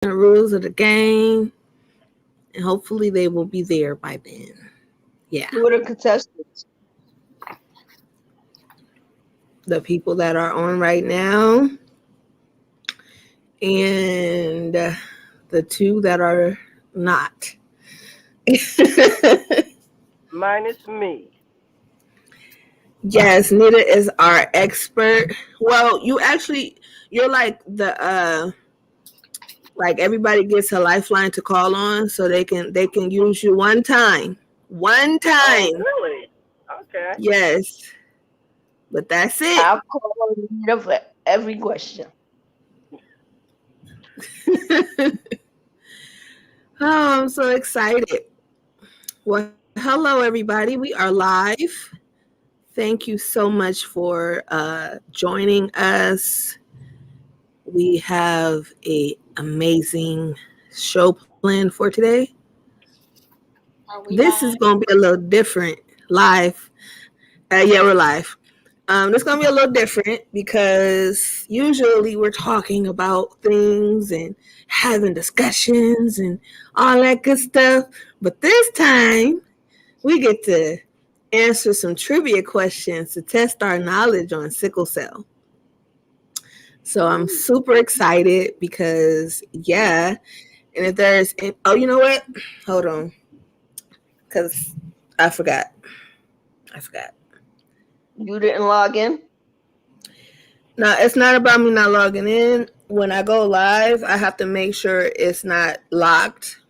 the rules of the game, and hopefully they will be there by then. Yeah, Who are the contestants? the people that are on right now, and the two that are not. Minus me. Yes, Nita is our expert. Well, you're like everybody gets a lifeline to call on, so they can use you one time. One Oh, time. really? Okay. Yes. But that's it. I'll call on Nita for every question. Oh, I'm so excited. Well, hello everybody. We are live. Thank you so much for joining us. We have a amazing show planned for today. Are we This is live? going to be a little different live. Yeah, we're live. It's going to be a little different because usually we're talking about things and having discussions and all that good stuff. But this time we get to answer some trivia questions to test our knowledge on sickle cell. So I'm super excited because, yeah. And if oh, you know what? Hold on. Because I forgot. I forgot. You didn't log in? Now, it's not about me not logging in. When I go live, I have to make sure it's not locked.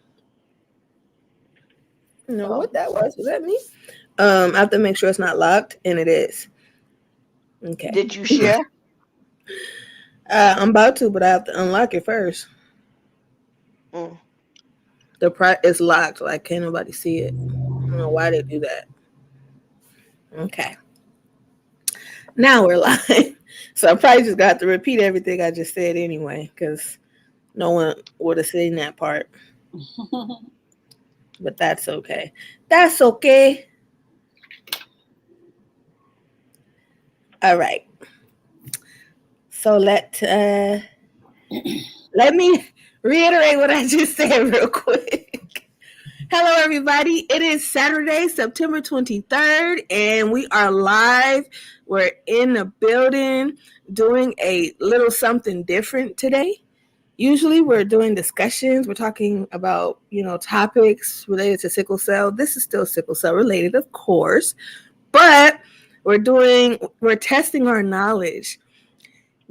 You know Oh. what that was? Was that me? I have to make sure it's not locked, and it is. Okay. Did you share? I'm about to, but I have to unlock it first. Mm. It's locked, like can't nobody see it. I don't know why they do that. Okay. Now we're live. So I probably just got to repeat everything I just said anyway, because no one would have seen that part. But that's okay. That's okay. All right. So let me reiterate what I just said real quick. Hello, everybody. It is Saturday, September 23rd, and we are live. We're in the building doing a little something different today. Usually, we're doing discussions. We're talking about, topics related to sickle cell. This is still sickle cell related, of course, but we're testing our knowledge.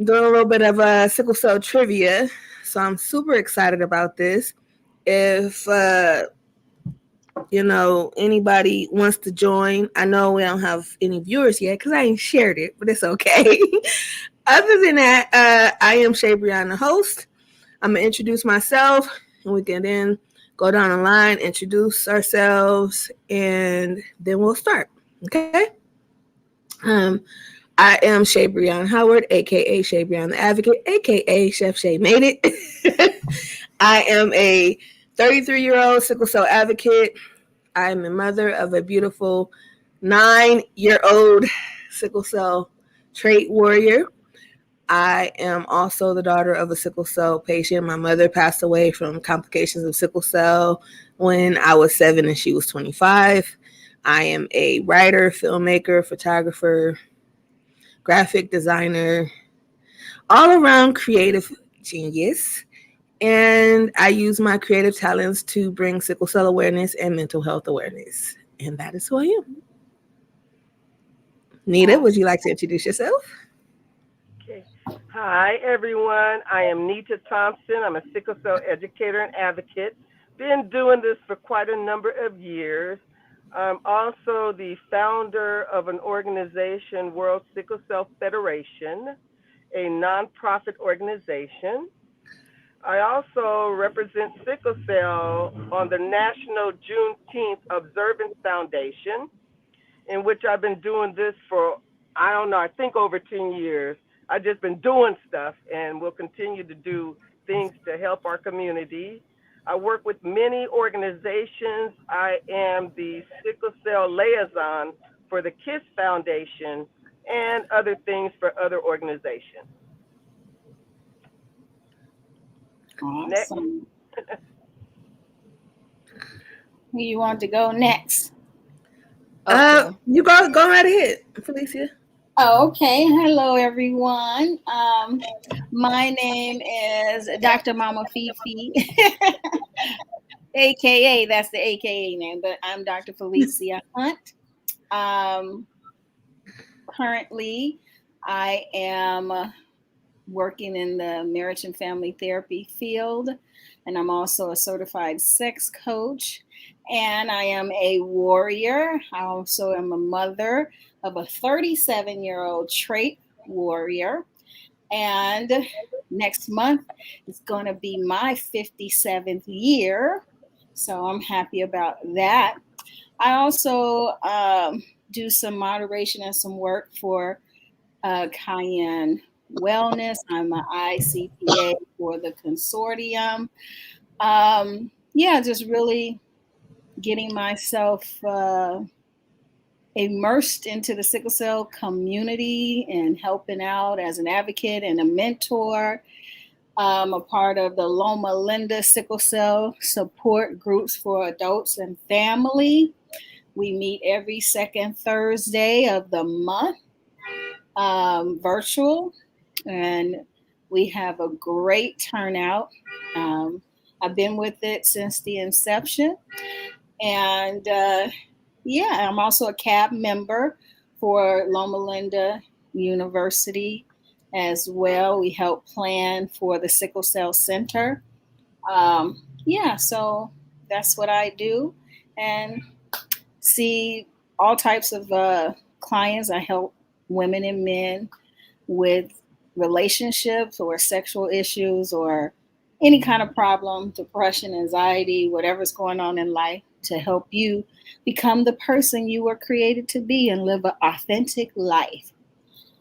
Doing a little bit of sickle cell trivia. So I'm super excited about this. If anybody wants to join. I know we don't have any viewers yet because I ain't shared it, but it's okay. Other than that, I am Shay Brianna, the host. I'm gonna introduce myself, and we can then go down the line, introduce ourselves, and then we'll start. Okay. Um, I am Shay Brianna Howard, aka Shay Brianna the Advocate, aka Chef Shay Made It. I am a 33-year-old sickle cell advocate. I am a mother of a beautiful 9-year-old sickle cell trait warrior. I am also the daughter of a sickle cell patient. My mother passed away from complications of sickle cell when I was 7 and she was 25. I am a writer, filmmaker, photographer, graphic designer, all around creative genius. And I use my creative talents to bring sickle cell awareness and mental health awareness. And that is who I am. Nita, would you like to introduce yourself? Okay. Hi, everyone. I am Nita Thompson. I'm a sickle cell educator and advocate. Been doing this for quite a number of years. I'm also the founder of an organization, World Sickle Cell Federation, a nonprofit organization. I also represent sickle cell on the National Juneteenth Observance Foundation, in which I've been doing this for, I don't know, I think over 10 years. I've just been doing stuff and will continue to do things to help our community. I work with many organizations. I am the sickle cell liaison for the KISS Foundation and other things for other organizations. Next. Awesome. Who you want to go next? Okay. You go right ahead, Felicia. Oh, okay. Hello, everyone. My name is Dr. Mama Fifi, aka that's the AKA name, but I'm Dr. Felicia Hunt. Um, Currently, I am working in the marriage and family therapy field, and I'm also a certified sex coach. And I am a warrior. I also am a mother of a 37-year-old trait warrior. And next month is going to be my 57th year. So I'm happy about that. I also do some moderation and some work for Cayenne Wellness. I'm an ICPA for the consortium. Yeah, just really getting myself immersed into the sickle cell community and helping out as an advocate and a mentor. I'm a part of the Loma Linda Sickle Cell Support Groups for Adults and Family. We meet every second Thursday of the month, virtual, and we have a great turnout. I've been with it since the inception, and yeah, I'm also a CAB member for Loma Linda University as well. We help plan for the Sickle Cell Center. Yeah, so that's what I do, and see all types of clients. I help women and men with relationships or sexual issues or any kind of problem, depression, anxiety, whatever's going on in life, to help you become the person you were created to be and live an authentic life.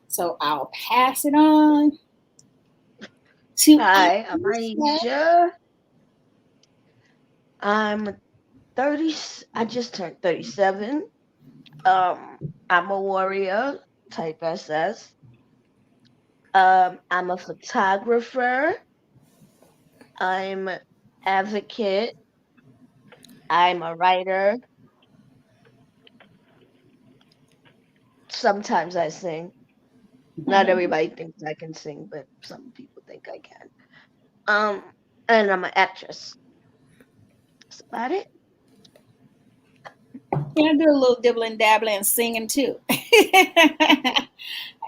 So I'll pass it on to Hi, I'm Aisha. Aisha. I'm 30. I just turned 37. I'm a warrior, type SS. I'm a photographer. I'm advocate. I'm a writer. Sometimes I sing. Not everybody thinks I can sing, but some people think I can. Um, and I'm an actress. That's about it. Yeah, I do a little dibbling, dabbling, and singing too.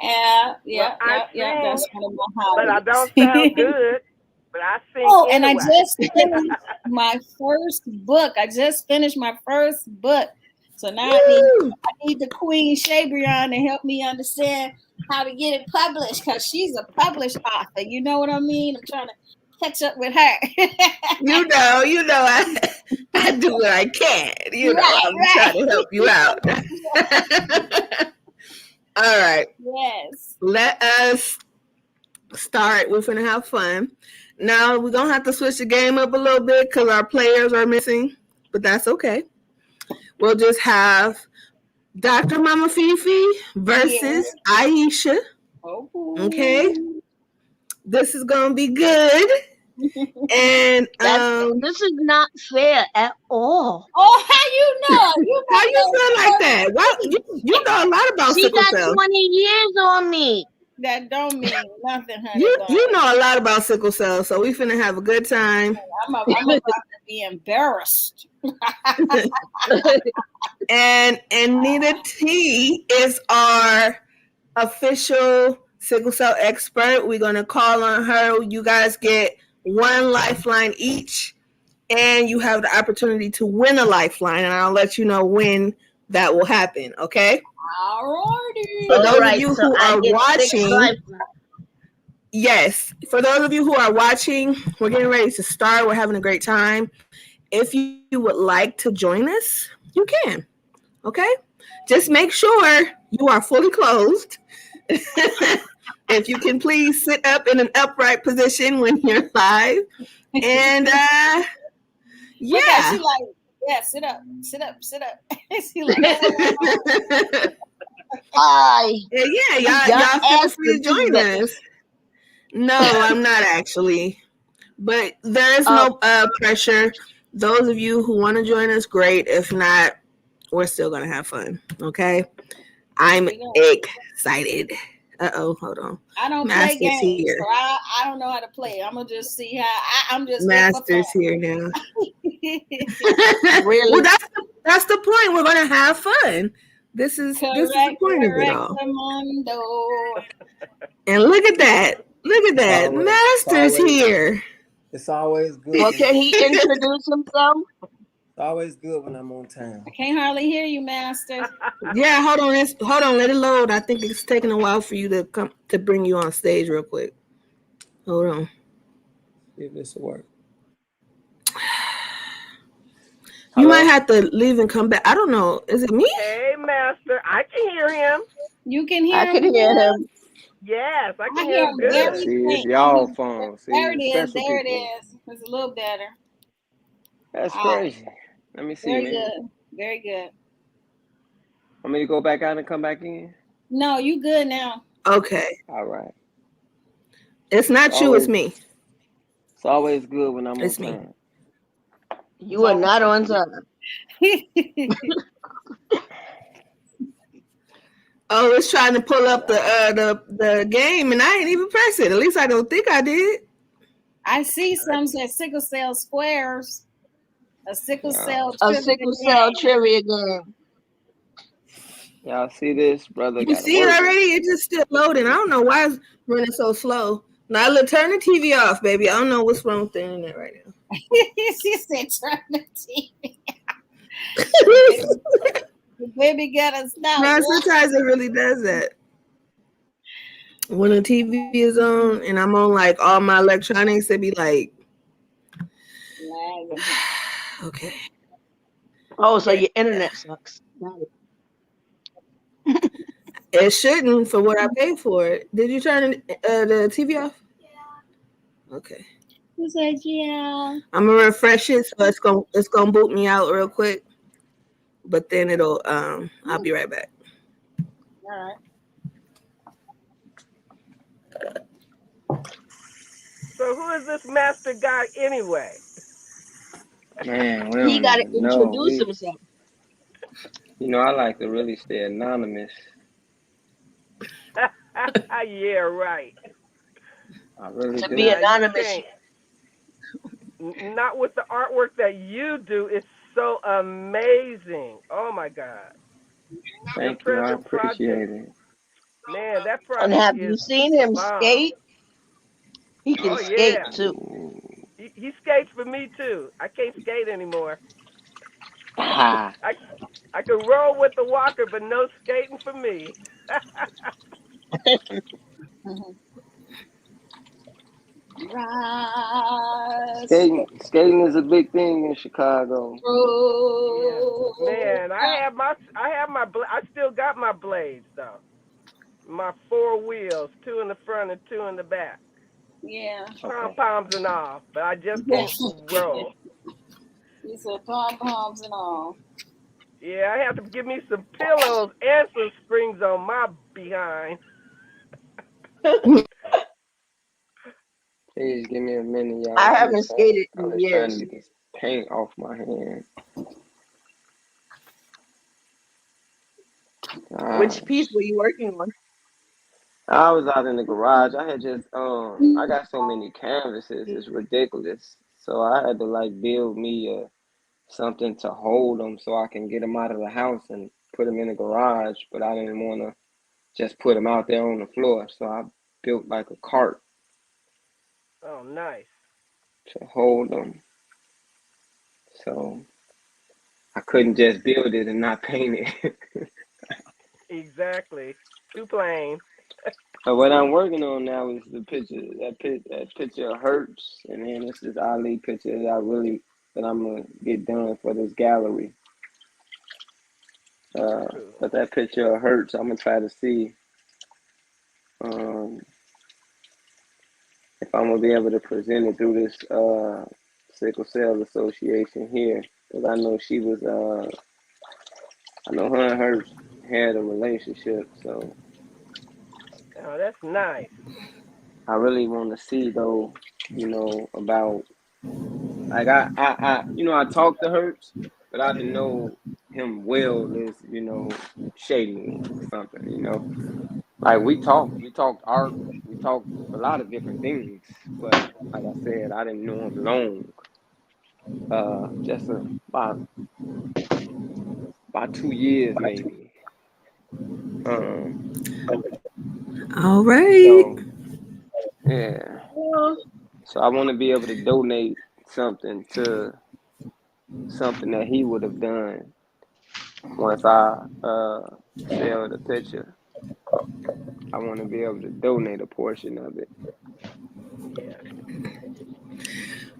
Yeah, Well, yeah, I yeah, yeah. sing, That's one of my but I hobbies. don't sound good. But I sing Oh, and I anyway. just finished my first book. I just finished my first book. So now Woo! I need the Queen Shabrion to help me understand how to get it published because she's a published author. You know what I mean? I'm trying to catch up with her. I do what I can. Right, I'm trying right. to help you out. All right, Yes. let us start. We're gonna have fun. Now we're gonna have to switch the game up a little bit because our players are missing, but that's okay. We'll just have Dr. Mama Fifi versus Yeah. Aisha. Okay, Oh. this is gonna be good. And This is not fair at all. Oh, how you know? You how don't you know feel like that? Why you know a lot about She sickle got cell. 20 years on me. that don't mean nothing, honey. You know a lot about sickle cell, so we finna have a good time. I'm about to be embarrassed. And Nita T is our official sickle cell expert. We're gonna call on her. You guys get one lifeline each, and you have the opportunity to win a lifeline. And I'll let you know when that will happen. Okay. Alrighty. For those of Alright, you so who I are get 6 watching, lifelines. yes. For those of you who are watching, we're getting ready to start. We're having a great time. If you would like to join us, you can. Okay? Just make sure you are fully clothed. If you can please sit up in an upright position when you're live. And Look at yeah. she like, yeah, sit up. She like, oh, Hi. Yeah, y'all feel free to join us. No, I'm not actually. But there is Uh, no pressure. Those of you who want to join us, great. If not, we're still gonna have fun. Okay. I'm We go. excited. Hold on. I don't play Master's games, here. so I don't know how to play. I'm gonna just see how. I'm just here for fun. Master's here now. Well, really? that's the point. We're gonna have fun. This is the Correct, point of it correct, all. Mundo. And look at that. Look at It's that. always, it's Master's always, here. it's always good. Well, When, can he introduce himself? it's always good when I'm on time. I can't hardly hear you, Master. Yeah, hold on. Hold on. Let it load. I think it's taking a while for you to come to bring you on stage real quick. Hold on. See if this will work. You might Hello? have to leave and come back. I don't know. Is it me? Hey, Master. I can hear him. You can I hear can him hear good? him. Yes, I I can hear hear him him Yeah, good. very see, it's faint. y'all phone. There See, it is. special There it people. is. It's a little better. That's All right. crazy. Let me see, Very man. good. Very good. Want me to go back out and come back in? No, you good now. Okay. All right. It's It's not you, it's always, me. it's always good when I'm on It's me. time. You are not on time. Oh, it's trying to pull up the game and I ain't even press it. At least I don't think I did. I see some said sickle cell squares. A sickle cell A trivia sickle cell game. trivia game. Y'all see this? Brother You got to see it work. already? It's just still loading. I don't know why it's running so slow. Now look, turn the TV off, baby. I don't know what's wrong with the internet right now. She said turn the TV. The baby got us now. No, sometimes it really does that. When the TV is on and I'm on like all my electronics, it be like, okay. Oh, so your internet sucks. Got it. It shouldn't for what I paid for it. Did you turn the TV off? Yeah. Okay. Who said yeah? I'm gonna refresh it, so it's gonna boot me out real quick. But then I'll be right back. All right. So who is this master guy anyway? Man, we He don't got to even know. introduce himself. I like to really stay anonymous. Yeah, right. I really To do. be Nah, you anonymous. can't. Not with the artwork that you do. It's so amazing. Oh my God. Your Thank you. I present project, appreciate it. man, that And project have you is seen him bomb. skate? He can Oh skate yeah. too. Ooh. He skates for me too. I can't skate anymore. Ha. I I can roll with the walker, but no skating for me. Mhm. Rise Skating is a big thing in Chicago. Yeah, through. man. I still got my blades though. My four wheels, two in the front and two in the back, Yeah. pom Okay. poms and all. But I just can't roll. He said pom poms and all. Yeah, I have to give me some pillows and some springs on my behind. Please give me a minute, I y'all. haven't skated I'm in just trying to years. get this paint off my hand. Which Gosh. piece were you working on? I was out in the garage. I had just I got so many canvases, it's ridiculous. So I had to like build me something to hold them so I can get them out of the house and put them in the garage. But I didn't want to just put them out there on the floor. So I built like a cart Oh, nice. to hold them. So I couldn't just build it and not paint it. Exactly. Too plain. So what I'm working on now is the picture. That picture hurts, and then this is Ali picture that I'm gonna get done for this gallery. Cool. But that picture hurts. I'm gonna try to see um, if I'm gonna be able to present it through this sickle cell association here, because I know she was. I know her and her had a relationship, so Oh, that's nice. I really want to see though about like I talked to Hertz, but I didn't know him well as shady or something. Like we talked art, we talked a lot of different things, but like I said, I didn't know him long. Just about 2 years maybe. Um, All right. so yeah, Well, so I want to be able to donate something to something that he would have done once I sell the picture. I want to be able to donate a portion of it.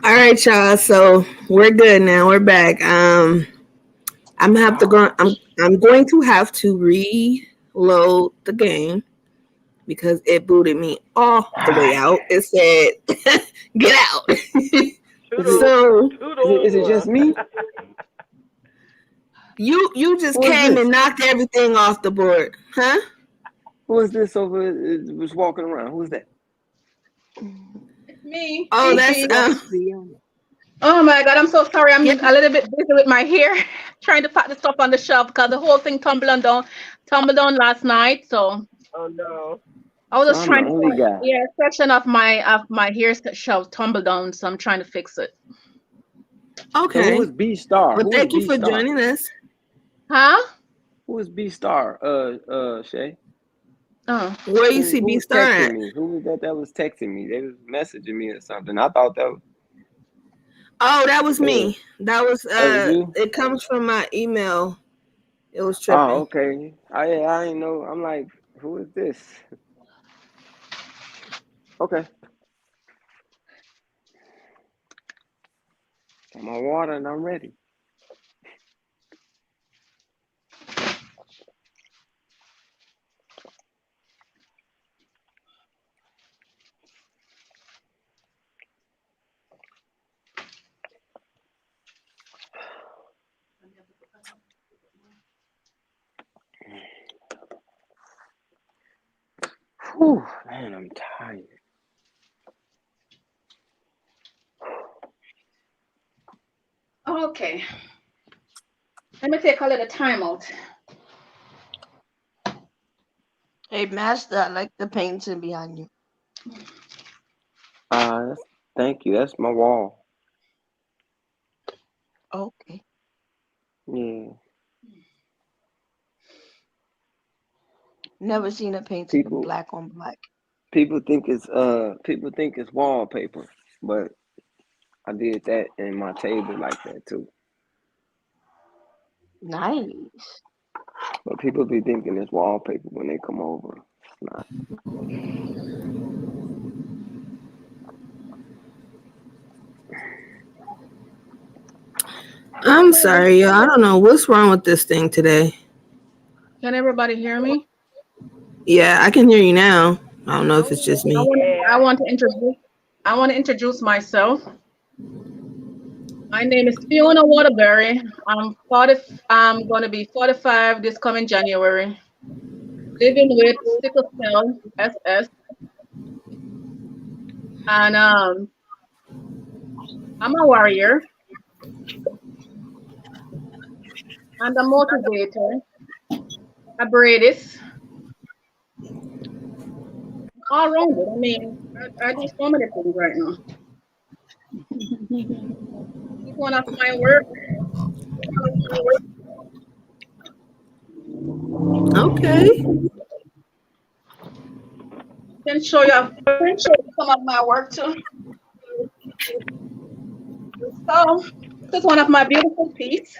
All right, y'all. So we're good now. We're back. I'm have to go. I'm going to have to reload the game because it booted me all the way out. It said, "Get out." Toodle, So Is it toodle. just me? you just Who is came this? and knocked everything off the board, huh? Who is this over was walking around? Who's that? Me, Oh, that's Fifi. Rihanna. Oh my God, I'm so sorry. I'm yeah. a little bit busy with my hair, trying to pack the stuff on the shelf because the whole thing tumbled down last night. So Oh no. I was So just I'm the trying to only guy. yeah, section of my hair shelf tumbled down, so I'm trying to fix it. So who Okay. is B Star? Well, Who is thank you B for Star? joining us. Huh? Who is B Star? Shay. Oh, Where you see Who B was Star texting at? me? Who was that was texting me? They was messaging me or something. I thought Oh, that was yeah, me. That was that was you. It comes from my email. It was Oh, tripping. okay. I ain't know. I'm like, who is this? Okay. Got my water and I'm ready. Whew, man, I'm tired. okay. Let me take a little time out. Hey, Master, I like the painting behind you. Thank you. That's my wall. Okay. Yeah. Never seen a painting in People black on black. people think it's wallpaper, but I did that in my table like that too. Nice. But people be thinking it's wallpaper when they come over. It's not. I'm sorry, y'all. I don't know what's wrong with this thing today. Can everybody hear me? Yeah, I can hear you now. I don't know if it's just I me. want Yeah. I want to introduce myself. My name is Fiona Waterbury. I'm going to be 45 this coming January. Living with sickle cell SS, and I'm a warrior and a motivator, a bradist, all rounded. I mean, I do so many things right now. It's one of my work. Okay. Can show you some of my work too. So this is one of my beautiful pieces.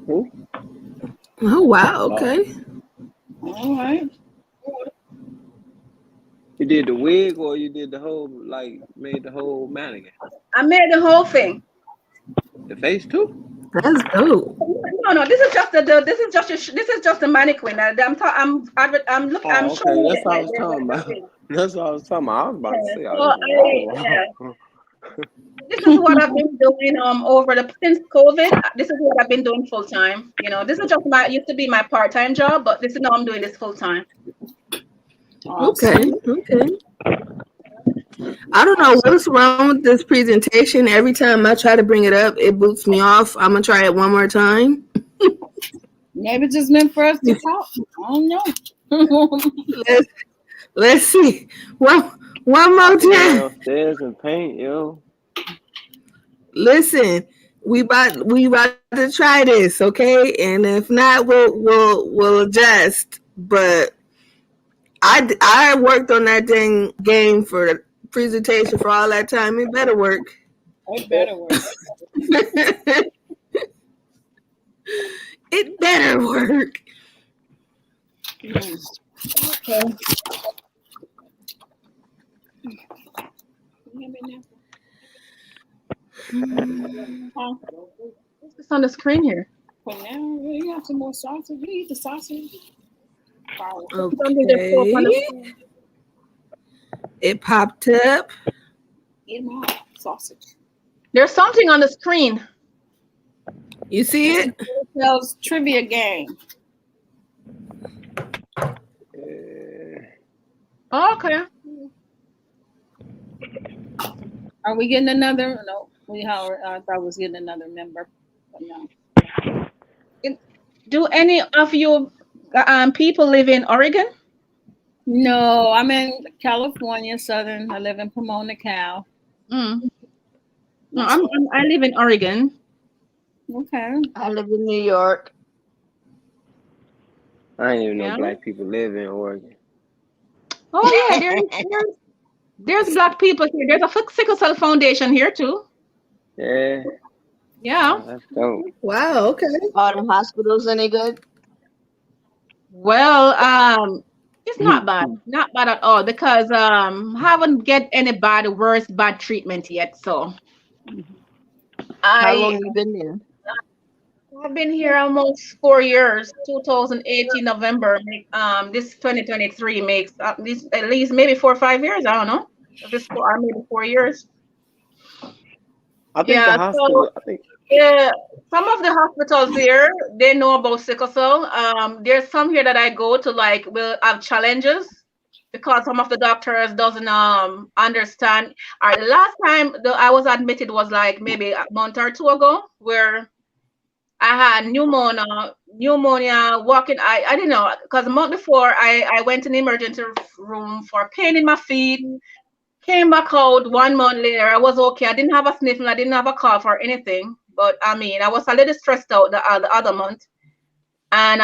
Who? Oh wow. Oh, Okay. All right. you did the wig or you did the whole made the whole mannequin? I made the whole thing. The face too? That's dope. No. This is just this is just a mannequin. I'm Oh, okay. showing you That's what I was the talking about. thing. That's what I was talking about. I was about to Yeah. say, So oh, this yeah. wall. This is what I've been doing since COVID. This is what I've been doing full time. This is just used to be my part time job, but now I'm doing this full time. Okay. Awesome. Okay. I don't know what's wrong with this presentation. Every time I try to bring it up, it boots me off. I'm gonna try it one more time. Maybe it's just meant for us to talk. I don't know. let's let's see. One I more can run time. upstairs and paint, yo. Listen, we about to try this, okay? And if not, we'll adjust. But I worked on that dang game for the presentation for all that time. It better work. It better work. It better work. Okay. What's on the screen here? For now, you have some more sausage. You eat the sausage. Something that pull up on the Okay. screen. It popped up. Eat more sausage. There's something on the screen. You see it? Sells trivia game. Okay. Are we getting another? No, I thought we was getting another member, but no. Do any of you people live in Oregon? No, I'm in California, Southern. I live in Pomona, Cal. Mm. No, I live in Oregon. Okay. I live in New York. I ain't even know Yeah. black people live in Oregon. Oh yeah, there's black people here. There's a Sickle Cell Foundation here too. Yeah, Yeah. that's dope. Wow. Okay. Are the hospitals any good? Well, it's not bad at all because haven't get anybody worse bad treatment yet. So How long I you been there? I've been here almost 4 years. 2018 November. This 2023 makes this at least maybe 4 or 5 years. I don't know. If it's four, or maybe 4 years. I think the Yeah. So hospital. I think yeah, some of the hospitals here they know about sickle cell. There's some here that I go to like will have challenges because some of the doctors doesn't understand. The last time I was admitted was like maybe a month or two ago where I had pneumonia, walking. I didn't know because the month before I went in the emergency room for pain in my feet. Came back out 1 month later. I was okay. I didn't have a sniffle. I didn't have a cough or anything. But I mean, I was a little stressed out the other month. And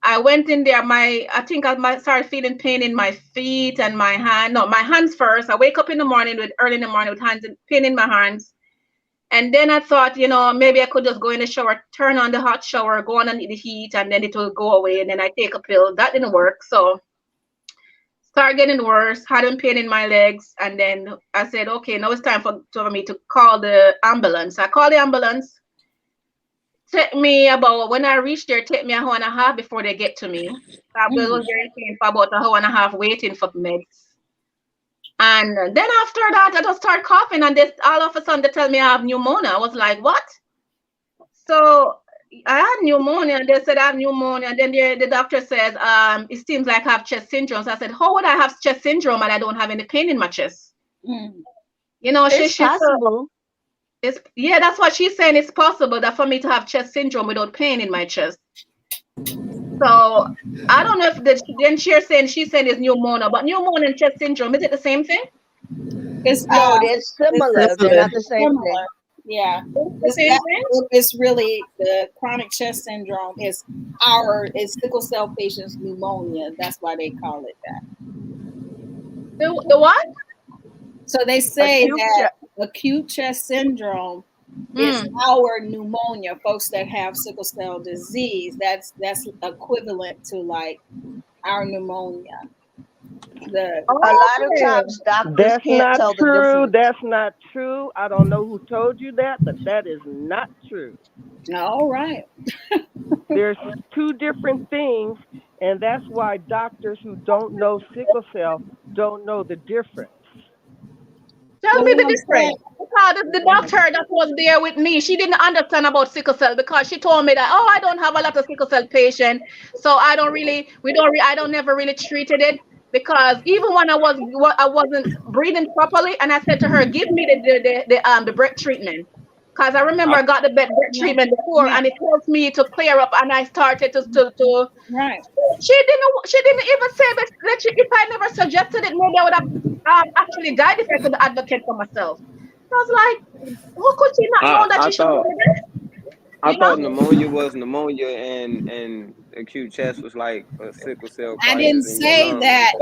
I went in there. I think I might start feeling pain in my feet and my hand. No, my hands first. I wake up in the morning early in the morning with pain in my hands. And then I thought, maybe I could just go in the shower, turn on the hot shower, go on and the heat, and then it will go away. And then I take a pill. That didn't work. So start getting worse, having pain in my legs. And then I said, okay, now it's time for me to call the ambulance. I called the ambulance. Take me about, when I reached there, take me an hour and a half before they get to me. I was very pain for about an hour and a half waiting for meds. And then after that, I just start coughing, and all of a sudden they tell me I have pneumonia. I was like, what? So I had pneumonia. They said I have pneumonia. And then the doctor says, it seems like I have chest syndrome. So I said, how would I have chest syndrome and I don't have any pain in my chest? It's possible. That's what she's saying. It's possible that for me to have chest syndrome without pain in my chest. So I don't know if then she's saying it's pneumonia, but pneumonia and chest syndrome, is it the same thing? It's No, they're similar. They're not the same thing. Yeah. The same thing? It's really the chronic chest syndrome is sickle cell patients' pneumonia. That's why they call it that. The what? So they say that acute chest syndrome is our pneumonia. Folks that have sickle cell disease, that's equivalent to like our pneumonia. A lot of times doctors can't tell the difference. That's not true. I don't know who told you that, but that is not true. All right. There's two different things, and that's why doctors who don't know sickle cell don't know the difference. Tell me the difference. Because the doctor that was there with me, she didn't understand about sickle cell because she told me that, I don't have a lot of sickle cell patients, so I don't never really treated it. because even when I wasn't breathing properly, and I said to her, "Give me the breath treatment," because I remember I, I got the breath Yeah, treatment before, yeah, and it helped me to clear up, and I started to. right. She didn't even say that if I never suggested it, maybe I would have actually died if I could advocate for myself. I was like, how could she not know that I she should do thought this? I You know? thought pneumonia was pneumonia, and acute chest was like a sickle cell I didn't crisis in your say lungs. that.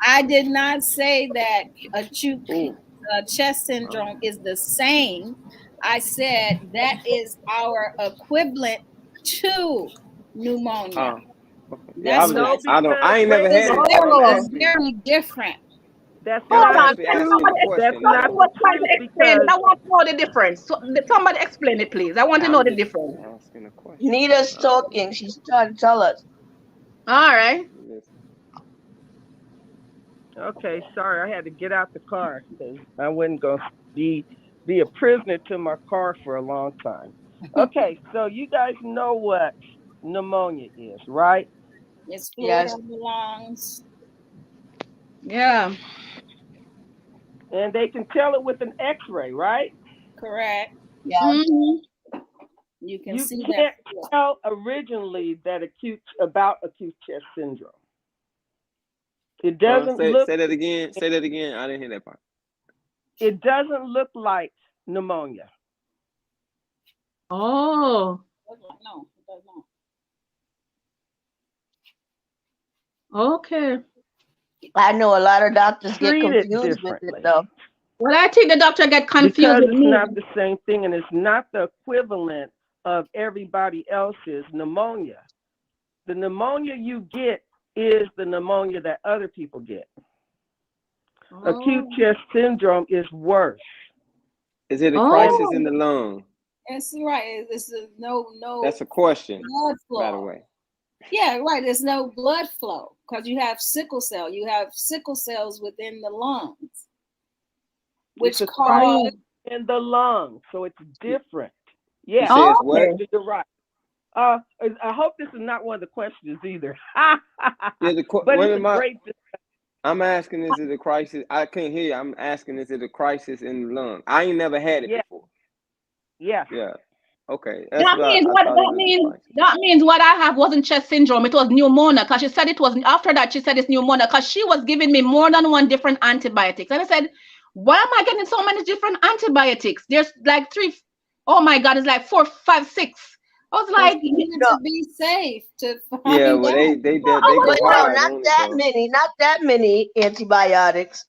I did not say that acute Ooh. chest Oh. syndrome is the same. I said that is our equivalent to pneumonia. Oh. Okay. Yeah, That's what I No, said. because I ain't wait never a had It's it, minute. so very, it's actually very different. That's yeah, I'm Hold not on. the actually truth. asking a That's question Somebody not now. the was trying to truth explain it. because I want to know the difference. So, somebody explain it, please. I want to know I'm the just difference. asking a question. Nita's Uh, talking. She's trying to tell us. All right. listen. okay, sorry, I had to get out the car because I wasn't gonna be a prisoner to my car for a long time. Okay, so you guys know what pneumonia is, right? It's fluid Yes. on the lungs. Yeah. And they can tell it with an X-ray, right? Correct. Yeah. Hmm. You can You see that. can't tell originally that about acute chest syndrome. It doesn't look Say that again. Say that again. I didn't hear that part. it doesn't look like pneumonia. Oh. No, it does not. Okay. I know a lot of doctors get Treat it confused with it differently though. Well, I think the doctor get confused because with it's me. not the same thing and it's not the equivalent of everybody else's pneumonia. The pneumonia you get is the pneumonia that other people get. Acute Oh. chest syndrome is worse. Is it a And crisis Oh. in the lung? It's right. It's no That's a question, blood by the flow. way. Yeah, right. There's no blood flow because you have sickle cell. You have sickle cells within the lungs, it's which a cause crisis in the lung, so it's different. You Yeah, say it's Okay. what? you're right. I hope this is not one of the questions either. Yeah, But one it's of a my. great. I'm asking, is it a crisis? I can't hear you. I'm asking, is it a crisis in the lung? I ain't never had it Yeah, before. yeah. Yeah. Okay. That's what I thought it was a crisis. That means what I have wasn't chest syndrome. It was pneumonia because she said it was after that she said it's pneumonia because she was giving me more than one different antibiotics. And I said, why am I getting so many different antibiotics? There's like three. Oh my God, it's like four, five, six. I was because like, you needed No, to be safe to Yeah. find Well, out. they but go no, hard not on it that though. many. Not that many antibiotics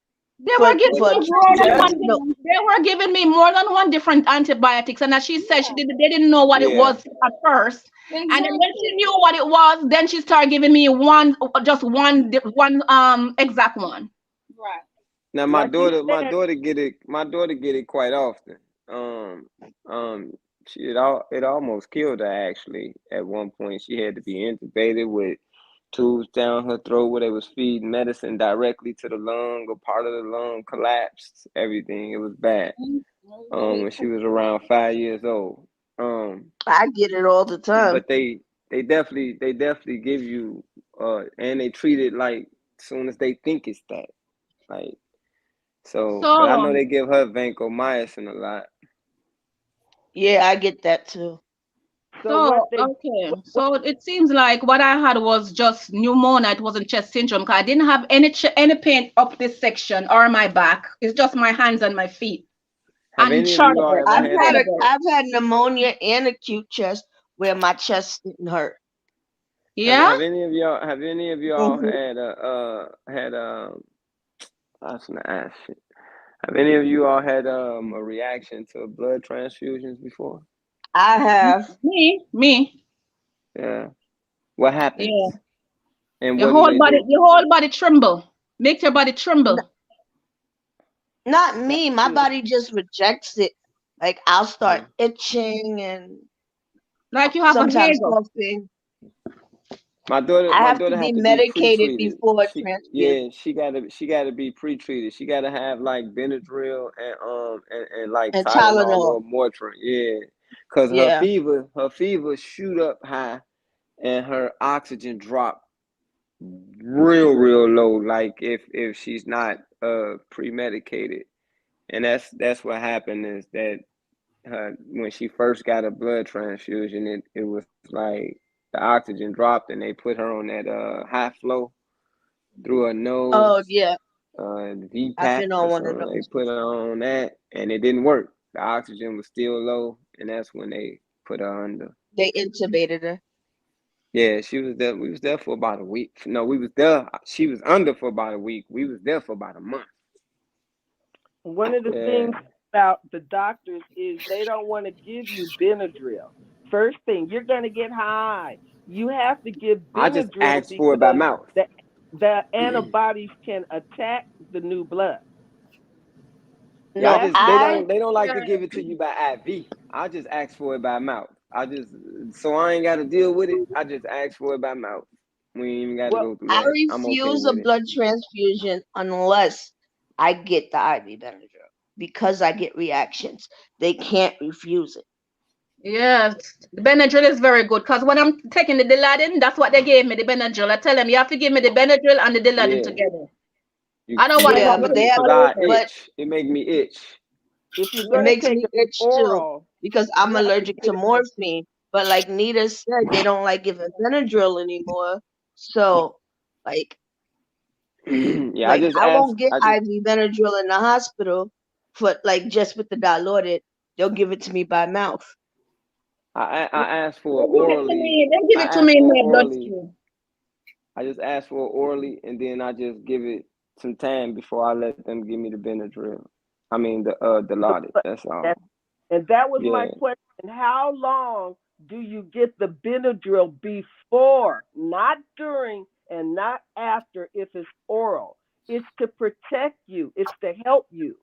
they for were giving What? for me acute more than chest Yeah, syndrome. they were giving me more than one different antibiotics. And as she said, Yeah, they didn't know what it Yeah. was at first. And then when she exactly. knew what it was, then she started giving me one exact one. Right. Now like you said, my daughter get it quite often. Um, um, it almost killed her actually. At one point, she had to be intubated with tubes down her throat where they was feeding medicine directly to the lung. A part of the lung collapsed. Everything. It was bad. Really When she was around 5 years old. I get it all the time. But they definitely give you and they treat it like soon as they think it's that. Like so, but I So, know they give her vancomycin a lot. Yeah, I get that too. so what they okay. what So it seems like what I had was just pneumonia. It wasn't chest syndrome because I didn't have any pain up this section or my back. It's just my hands and my feet Have and any of you all shoulder ever and had a shoulder. I've had pneumonia and acute chest where my chest didn't hurt. Yeah. have any of y'all Hmm. had I was gonna ask you. Have any of you all had a reaction to blood transfusions before? I have. Me. Yeah. What Yeah. happens? And what do they do? Your whole body tremble. Make your body N- tremble. Not That's me. My good. body just rejects it. Like I'll start Uh, itching and Like you have a sometimes hazel. coughing. I my have to daughter be had to be medicated pre-treated. before transfusion. She gotta be pre-treated. She gotta have like Benadryl and like And Tylenol Tylenol. or Motrin. Yeah, cause Yeah. her fever shoot up high and her oxygen drop real low. Like if she's not pre-medicated, and that's what happened is that when she first got a blood transfusion, it was like the oxygen dropped, and they put her on that high flow through her Oh nose, yeah, I've VPAP been or on one of something. They those. put her on that, and it didn't work. The oxygen was still low, and that's when they put her under. They intubated her. Yeah, she was there. We was there for about a week. No, we was there. She was under for about a week. We was there for about a month. One of the Yeah, things about the doctors is they don't want to give you Benadryl. First thing, you're going to get high. You have to give I just Benadryl asked for it by because mouth. the antibodies can attack the new blood. Yeah, No, That's they don't like to very give it to you by IV. I just ask for it by mouth. I just so I ain't got to deal with it. I just ask for it by mouth. We ain't even got to well. go through I that. I'm okay refuse a with it. blood transfusion unless I get the IV Benadryl because I get reactions. They can't refuse it. Yes, the Benadryl is very good because when I'm taking the Dilaudid, that's what they gave me, the Benadryl. I tell them you have to give me the Benadryl and the Dilaudid Yeah, together. you Otherwise, yeah, Yeah, I'm but going they to have, cause fall I over. but itch. It make me itch. If you're it going to makes take me an itch too oral, because I'm you have to allergic get to it. morphine. But like Nita said, they don't like giving Benadryl anymore. So like Yeah, like I won't get I just IV Benadryl in the hospital for like just with the dilaudid. They'll give it to me by mouth. I asked for They it give it to orally. me. They give I it to asked me in for it my orally. bloodstream. I just asked for it orally, and then I just give it some time before I let them give me the Benadryl. I mean the Dilaudid. That's That, all. and that was my Yeah. question. How long do you get the Benadryl before, not during and not after if it's oral? It's to protect you. It's to help you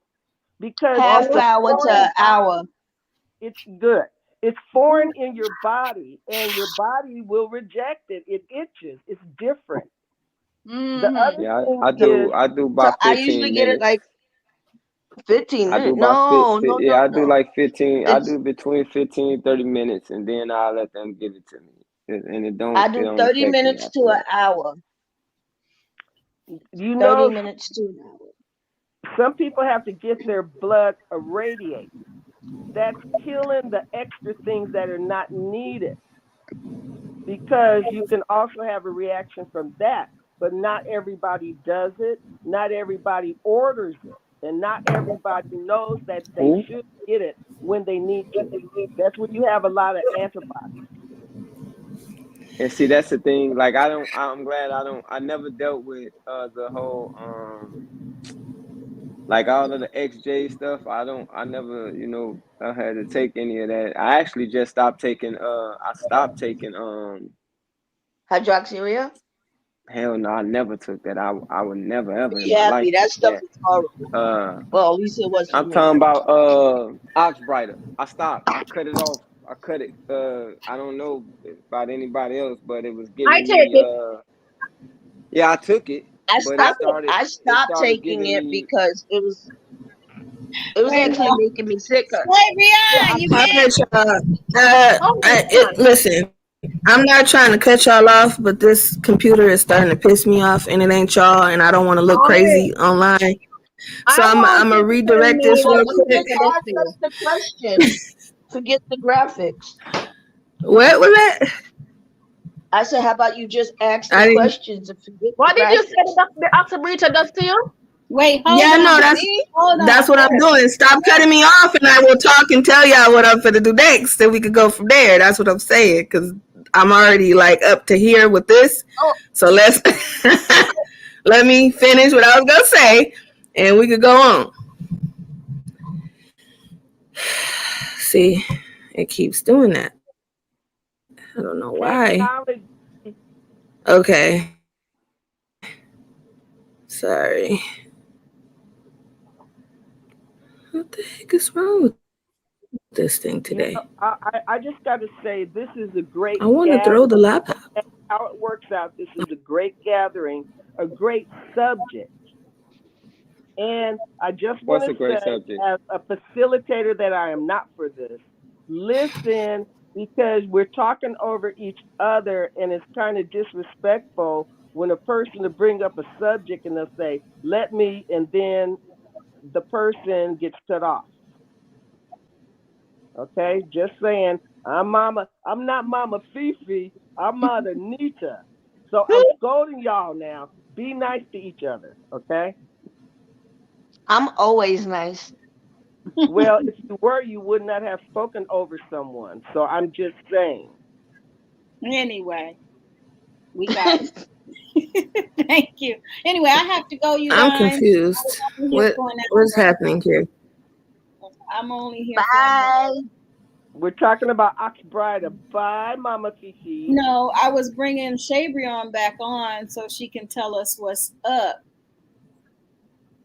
because Oh, it's Half a hour to foreign an hour. body. It's good. It's foreign in your body, and your body will reject it. It itches. It's different. The mm-hmm. other Yeah, thing is, I do So about I usually 15 get it minutes. like 15 I do minutes. about No, yeah, I do no. like 15. I It's do between 15 30 minutes, and then I let them give it to me. And I it do don't 30 affect me minutes after to an that. hour. you 30 know, minutes to an hour. some people have to get their blood irradiated. That's killing the extra things that are not needed because you can also have a reaction from that. But not everybody does it. Not everybody orders it. And not everybody knows that they Who? should get it when they need to. That's when you have a lot of antibodies. And see, that's the thing. Like, I don't. I'm glad I don't. I never dealt with the whole like all of the XJ stuff. I don't. I never. I had to take any of that. I actually just stopped taking. I stopped taking. Hydroxyurea? Hell no, I never took that. I would never ever in Be my life happy. That take stuff that. is horrible. Uh, Well, at least it was for I'm me. talking about Oxbrighter. I stopped. I cut it off. I cut it. I don't know about anybody else, but it was I giving take me. it. Yeah, I took it, but I take I it stopped started taking giving it me. because it was Wait, actually making me sicker. Yeah, Flavia, I you All take can't. right, it. y'all. Oh my God. Listen, I'm not trying to cut y'all off, but this computer is starting to piss me off, and it ain't y'all, and I don't want to look crazy I online. So I want I'm you gonna to tell redirect me this Well, real what you to quick. just suggest to asked you. us the question. Forget the graphics. What was that? I said, how about you just ask the I didn't. questions and forget the What did you say graphics? the oxybutynin does to you? Wait, hold Yeah, no, on. Me? Hold on. that's what I'm doing. Stop cutting me off, and I will talk and tell y'all what I'm gonna do next, and we could go from there. That's what I'm saying, because I'm already like up to here with this. Oh, So let's let me finish what I was gonna say, and we could go on. See, it keeps doing that. I don't know why. Technology. Okay, sorry. What the heck is wrong with this thing today? I just got to say, this is a I want to great throw the gathering. laptop. How it works out, this is a great gathering, a great subject. And I just want What's to a great say, subject? as a facilitator, that I am not for this. Listen, because we're talking over each other and it's kind of disrespectful when a person to bring up a subject and they'll say, "Let me," and then the person gets cut off. Okay, just saying. I'm not Mama Fifi. I'm Mother Nita. So I'm scolding y'all now. Be nice to each other. Okay. I'm always nice. Well, if you were, you would not have spoken over someone. So I'm just saying. Anyway, we got it. Thank you. Anyway, I have to go, you I'm guys. confused. I'm here for an What's hour. happening here? I'm only here for an hour. Bye. We're talking about Oxbride. Bye, Mama Fifi. No, I was bringing Shabrion back on so she can tell us what's up.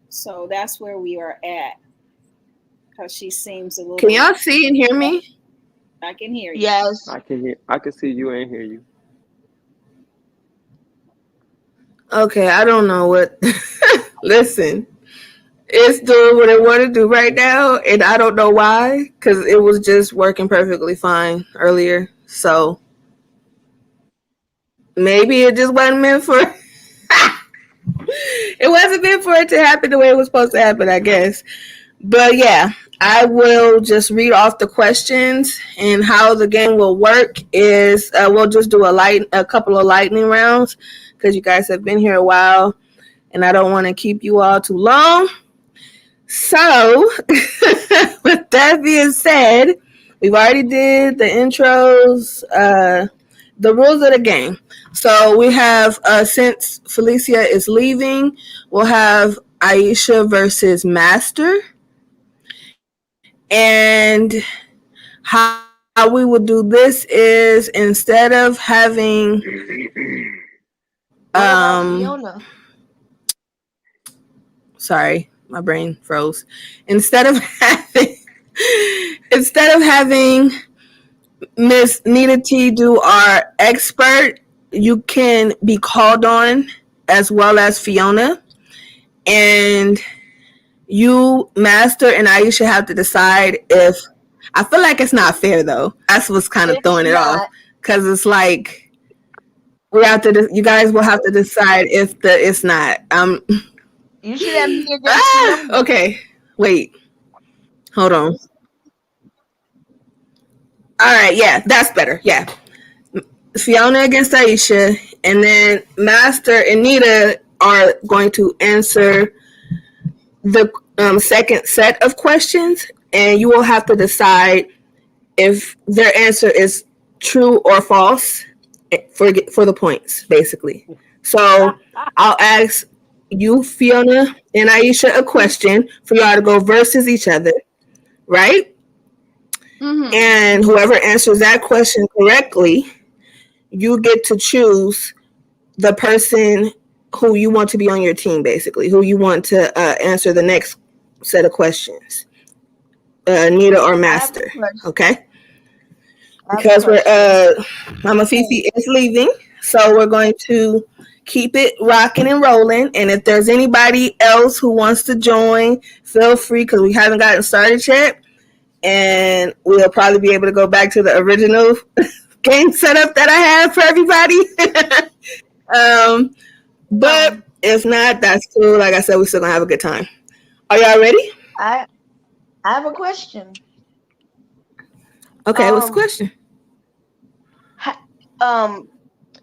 So that's where we are at. Because she seems a little. Can y'all see and hear me? I can hear you. Yes. I can hear. I can see you and hear you. Okay, I don't know what. Listen, it's doing what it want to do right now, and I don't know why, because it was just working perfectly fine earlier. So maybe it just wasn't meant for. It wasn't meant for it to happen the way it was supposed to happen, I guess. But yeah, I will just read off the questions, and how the game will work is we'll just do a couple of lightning rounds because you guys have been here a while, and I don't want to keep you all too long. So, with that being said, we've already did the intros, the rules of the game. So we have, since Felicia is leaving, we'll have Aisha versus Master. And how we will do this is, instead of having What about um Fiona? sorry, my brain froze. Instead of having instead of having Miss Nita T do our expert, you can be called on as well as Fiona. And you, Master, and Aisha have to decide if. I feel like it's not fair though. That's what's kind of It's throwing it off, not. because it's like we have to. You guys will have to decide if it's not. You should have me against Fiona. Okay. Wait. Hold on. All right. Yeah, that's better. Yeah. Fiona against Aisha, and then Master and Nita are going to answer the second set of questions, and you will have to decide if their answer is true or false for the points, basically. So I'll ask you, Fiona and Aisha, a question for y'all to go versus each other, right? Mm-hmm. And whoever answers that question correctly, you get to choose the person who you want to be on your team, basically, who you want to answer the next set of questions, Nita or Master. Okay? Because Mama Fifi is leaving, so we're going to keep it rocking and rolling. And if there's anybody else who wants to join, feel free, because we haven't gotten started yet, and we'll probably be able to go back to the original game setup that I have for everybody. But if not, that's cool. Like I said, we're still gonna have a good time. Are y'all ready? I have a question. Okay, what's the question?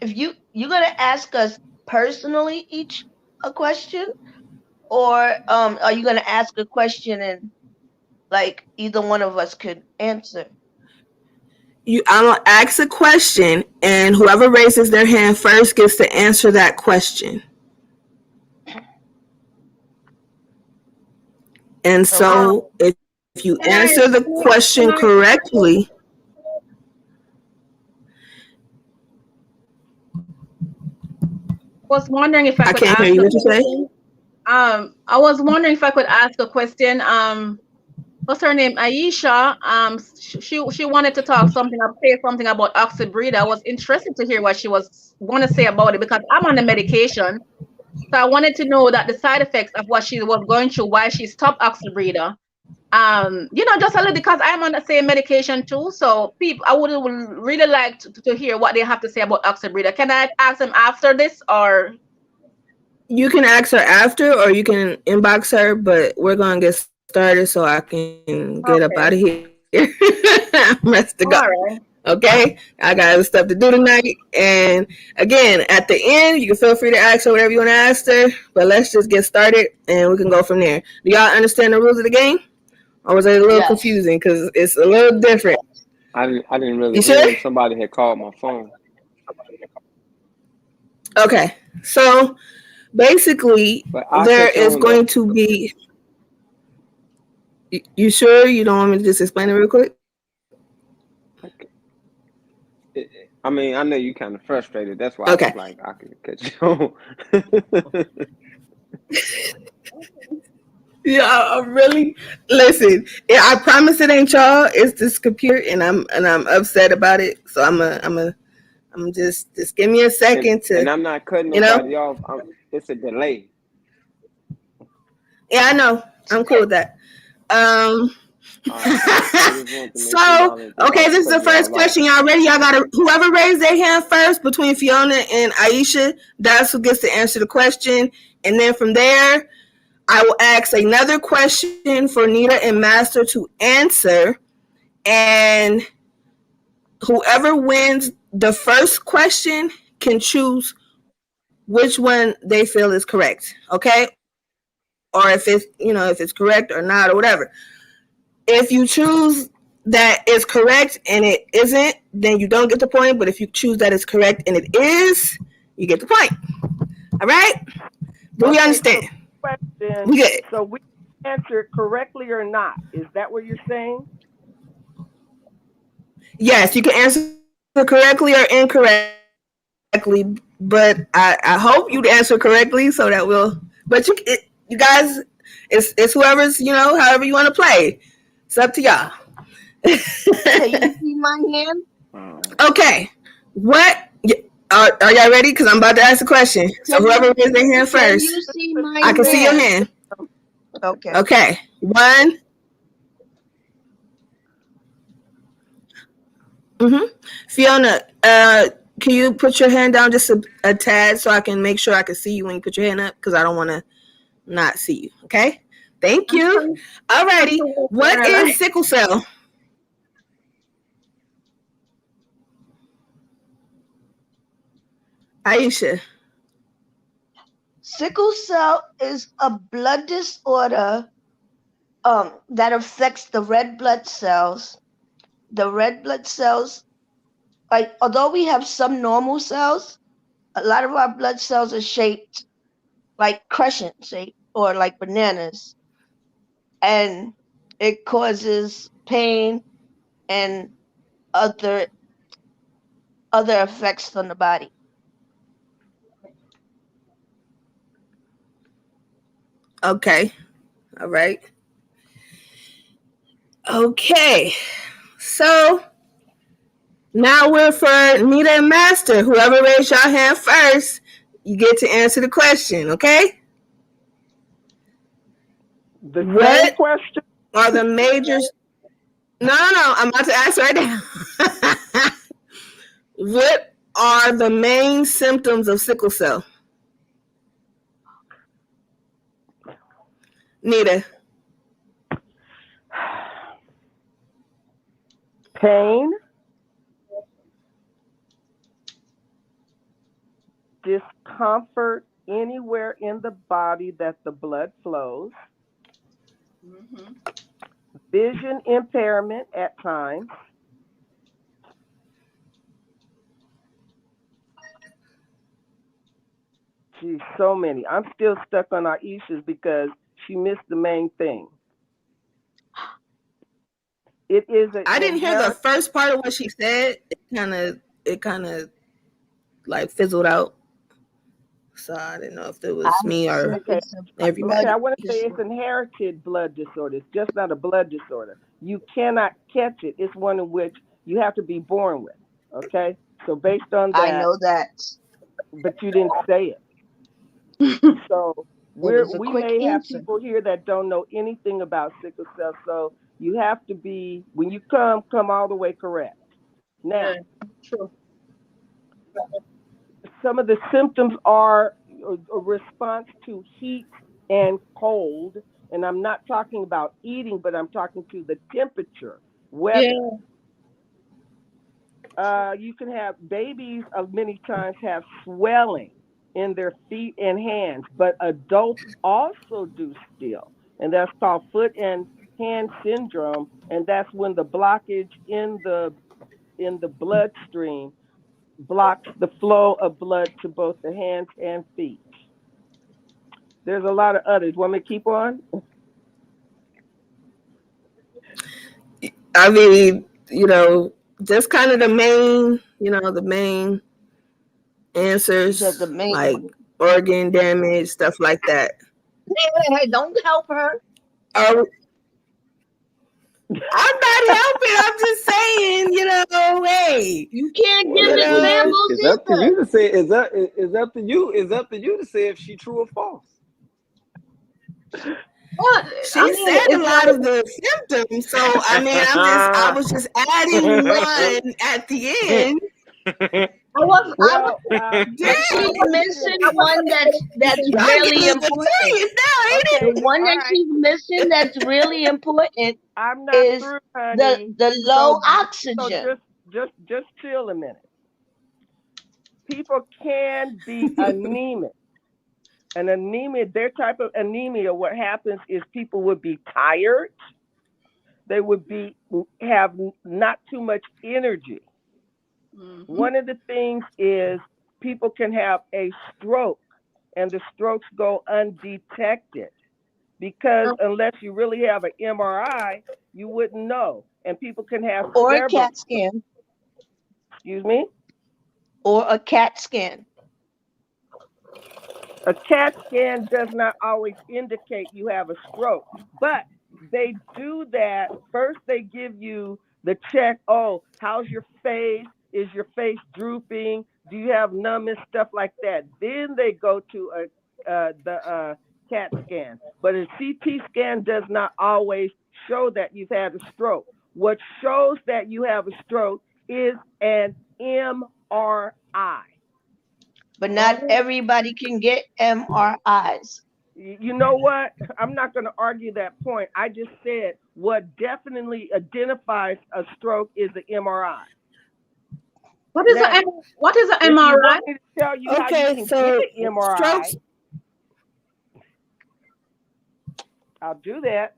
If you're gonna ask us personally each a question, or are you gonna ask a question and like either one of us could answer? I'm gonna ask a question, and whoever raises their hand first gets to answer that question. And so, if you answer the question correctly, Was wondering if I could can't ask hear you. What you say? I was wondering if I could ask a question. What's her name? Aisha. She wanted to say something about oxybreed. I was interested to hear what she was going to say about it, because I'm on the medication. So I wanted to know that the side effects of what she was going through, why she stopped oxybreeder. Just a little because I'm on the same medication too. So people, I would really like to hear what they have to say about oxybreeder. Can I ask them after this or? You can ask her after, or you can inbox her. But we're gonna get started so I can get up out of Okay. here. I'm ready to go. All right. Okay, I got other stuff to do tonight. And again, at the end, you can feel free to ask her whatever you want to ask her. But let's just get started, and we can go from there. Do y'all understand the rules of the game, or was it a little Yes. confusing? Because it's a little different. I didn't really You hear sure? him. Somebody had called my phone. Okay. So basically, But I'll there catch is on though. going to be. You sure you don't want me to just explain it real quick? I mean, I know you kind of frustrated. That's why I Okay. was like, I can catch you on. Yeah, I really listen. Yeah, I promise it ain't y'all. It's this computer, and I'm upset about it. So I'm just give me a and second and to I'm not cutting you know. nobody off. It's a delay. Yeah, I know. It's I'm cool okay. with that. Um. All right. I just wanted to make sure So y'all didn't think I okay, was this is the cutting first y'all off. question. Y'all ready? Y'all gotta whoever raised their hand first between Fiona and Aisha, that's who gets to answer the question. And then from there, I will ask another question for Nita and Master to answer. And whoever wins the first question can choose which one they feel is correct. Okay? Or if it's correct or not or whatever. If you choose that is correct and it isn't, then you don't get the point. But if you choose that it's correct and it is, you get the point. All right? Do we Okay, so understand? question. We good. So we answered correctly or not? Is that what you're saying? Yes, you can answer correctly or incorrectly, but I hope you'd answer correctly so that we'll. But you guys, it's whoever's however you want to play. It's up to y'all. Can you see my hand? Okay, what are y'all ready? Because I'm about to ask a question. So Can whoever you raised their hand can first, you see my I can see your hand? hand. Okay. Okay, one. Mm-hmm. Fiona, can you put your hand down just a tad so I can make sure I can see you when you put your hand up? Because I don't want to not see you. Okay. Thank I'm you. trying, I'm Alrighty. trying to What is realize. sickle cell? Aisha. Sickle cell is a blood disorder that affects the red blood cells. The red blood cells, like although we have some normal cells, a lot of our blood cells are shaped like crescent shape or like bananas, and it causes pain and other other effects on the body. Okay. All right. Okay. So now we're for Nita and Master. Whoever raised your hand first, you get to answer the question. Okay. The same What question. are the major? No. I'm about to ask right now. What are the main symptoms of sickle cell? Nita. Pain, discomfort anywhere in the body that the blood flows, Mhm. vision impairment at times. Geez, so many. I'm still stuck on Aisha's because she missed the main thing. It is an I didn't hear the inherent. first part of what she said. It kind of like fizzled out. So I didn't know if it I was me said or Okay, it's a okay. everybody. blood I want to say it's disorder. inherited blood disorder. It's just not a blood disorder. You cannot catch it. It's one in which you have to be born with. Okay, so based on I that, know that. but you didn't say it. So It was a We quick may have answer. people here that don't know anything about sickle cell, so you have to be, when you come all the way correct. Yeah, Now, true. some of the symptoms are a response to heat and cold, and I'm not talking about eating, but I'm talking to the temperature, weather. Yeah. You can have babies many times have swelling in their feet and hands, but adults also do still, and that's called foot and hand syndrome, and that's when the blockage in the bloodstream blocks the flow of blood to both the hands and feet. There's a lot of others. Want me to keep on? I mean, just kind of the main, the main You said the answers main like one. organ damage, stuff like that. Hey, don't help her. Are I'm not helping. I'm just saying, hey, You can't give you know, examples It's up to either. you to say. It's up to you. It's up to you to say if she true or false. Well, I she mean, said a it's lot like of the symptoms. So I mean, I was just adding one at the end. I was Well, But Dang, she's missing I was one that's y'all really getting important. serious now, ain't okay, The it? one all that right. she's missing that's really important I'm not is through, the honey. the So low so oxygen. just chill a minute. People can be anemic. An anemia, their type of anemia, what happens is people would be tired. They would have not too much energy. One of the things is people can have a stroke, and the strokes go undetected because unless you really have an MRI, you wouldn't know. And people can have Or a several. CAT scan. Excuse me. Or a CAT scan. A CAT scan does not always indicate you have a stroke, but they do that. First, they give you the check. Oh, how's your face? Is your face drooping? Do you have numbness? Stuff like that. Then they go to the CAT scan. But a CT scan does not always show that you've had a stroke. What shows that you have a stroke is an MRI. But not everybody can get MRIs. You know what? I'm not going to argue that point. I just said what definitely identifies a stroke is the MRI. Now, what is an if you MRI? want me to tell you how you Okay, can so get an MRI, strokes. I'll do that.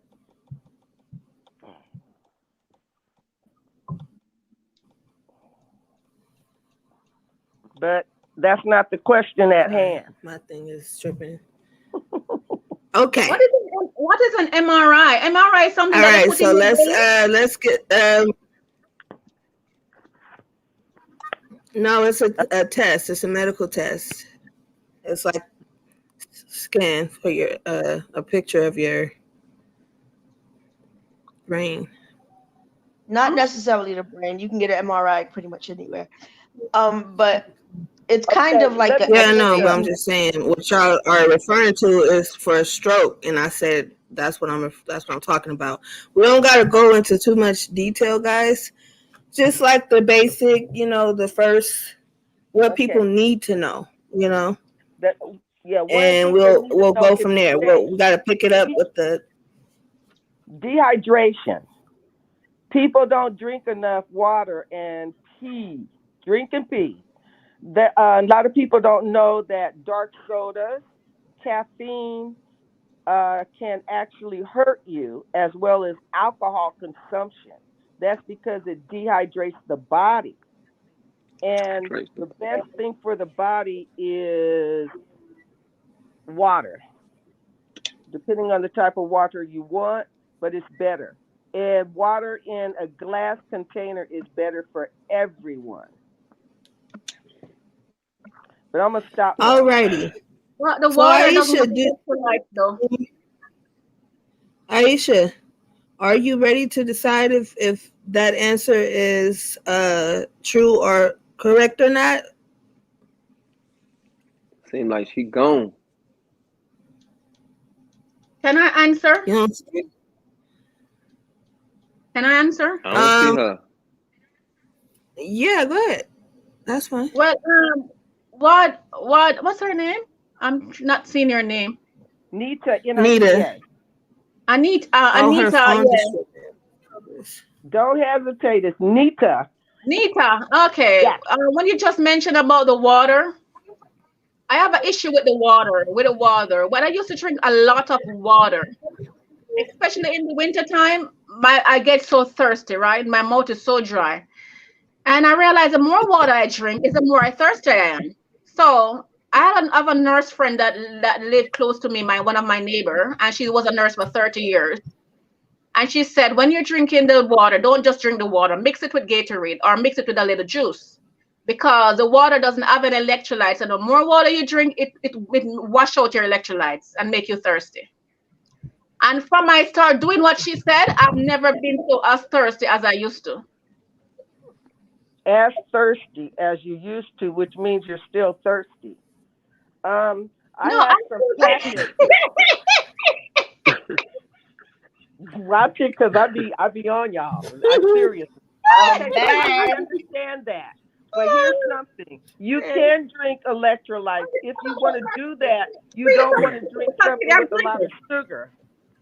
But that's not the question at hand. My thing is tripping. Okay. What is an MRI? MRI is something All that they right. put So in your brain. let's get no, it's a test. It's a medical test. It's like scan for your a picture of your brain. Not necessarily the brain. You can get an MRI pretty much anywhere. But it's kind Okay, of like let an me Yeah, I say know, but X-ray. I'm something. just saying what y'all are referring to is for a stroke, and I said that's what I'm talking about. We don't got to go into too much detail, guys. Just like the basic, the first what people Okay, need to know, that yeah, one of the and things they need to we'll know go is from there. say We got to pick it up with the dehydration. People don't drink enough water and pee. Drink and pee. A lot of people don't know that dark sodas, caffeine can actually hurt you, as well as alcohol consumption. That's because it dehydrates the body. And the best thing for the body is water, depending on the type of water you want, but it's better. And water in a glass container is better for everyone. But I'm gonna stop now. alrighty. Well, the So water doesn't have electrolytes though. Aisha, are you ready to decide if that answer is true or correct or not? Seem like she gone. Can I answer? You know what I'm saying? Can I answer? I don't see her. Yeah, go ahead. That's fine. Well, what's her name? I'm not seeing your name. Nita, Nita. Nita. Oh, her Anita, phone yeah. just published. Don't hesitate. It's Nita. Nita, okay. Yes. When you just mentioned about the water, I have an issue with the water. When I used to drink a lot of water, especially in the winter time, I get so thirsty, right? My mouth is so dry. And I realize the more water I drink is the more I thirsty I am. So I have a nurse friend that lived close to me, one of my neighbor, and she was a nurse for 30 years. And she said, when you're drinking the water, don't just drink the water, mix it with Gatorade or mix it with a little juice. Because the water doesn't have any electrolytes. And the more water you drink, it wash out your electrolytes and make you thirsty. And from I start doing what she said, I've never been so as thirsty as I used to. As thirsty as you used to, which means you're still thirsty. I No, have I'm some still packets. Watch it, because I be on y'all. I'm serious. I'm Okay, back. I understand that. But here's something. You can drink electrolytes. If you want to do that, you don't want to drink something with a lot of sugar.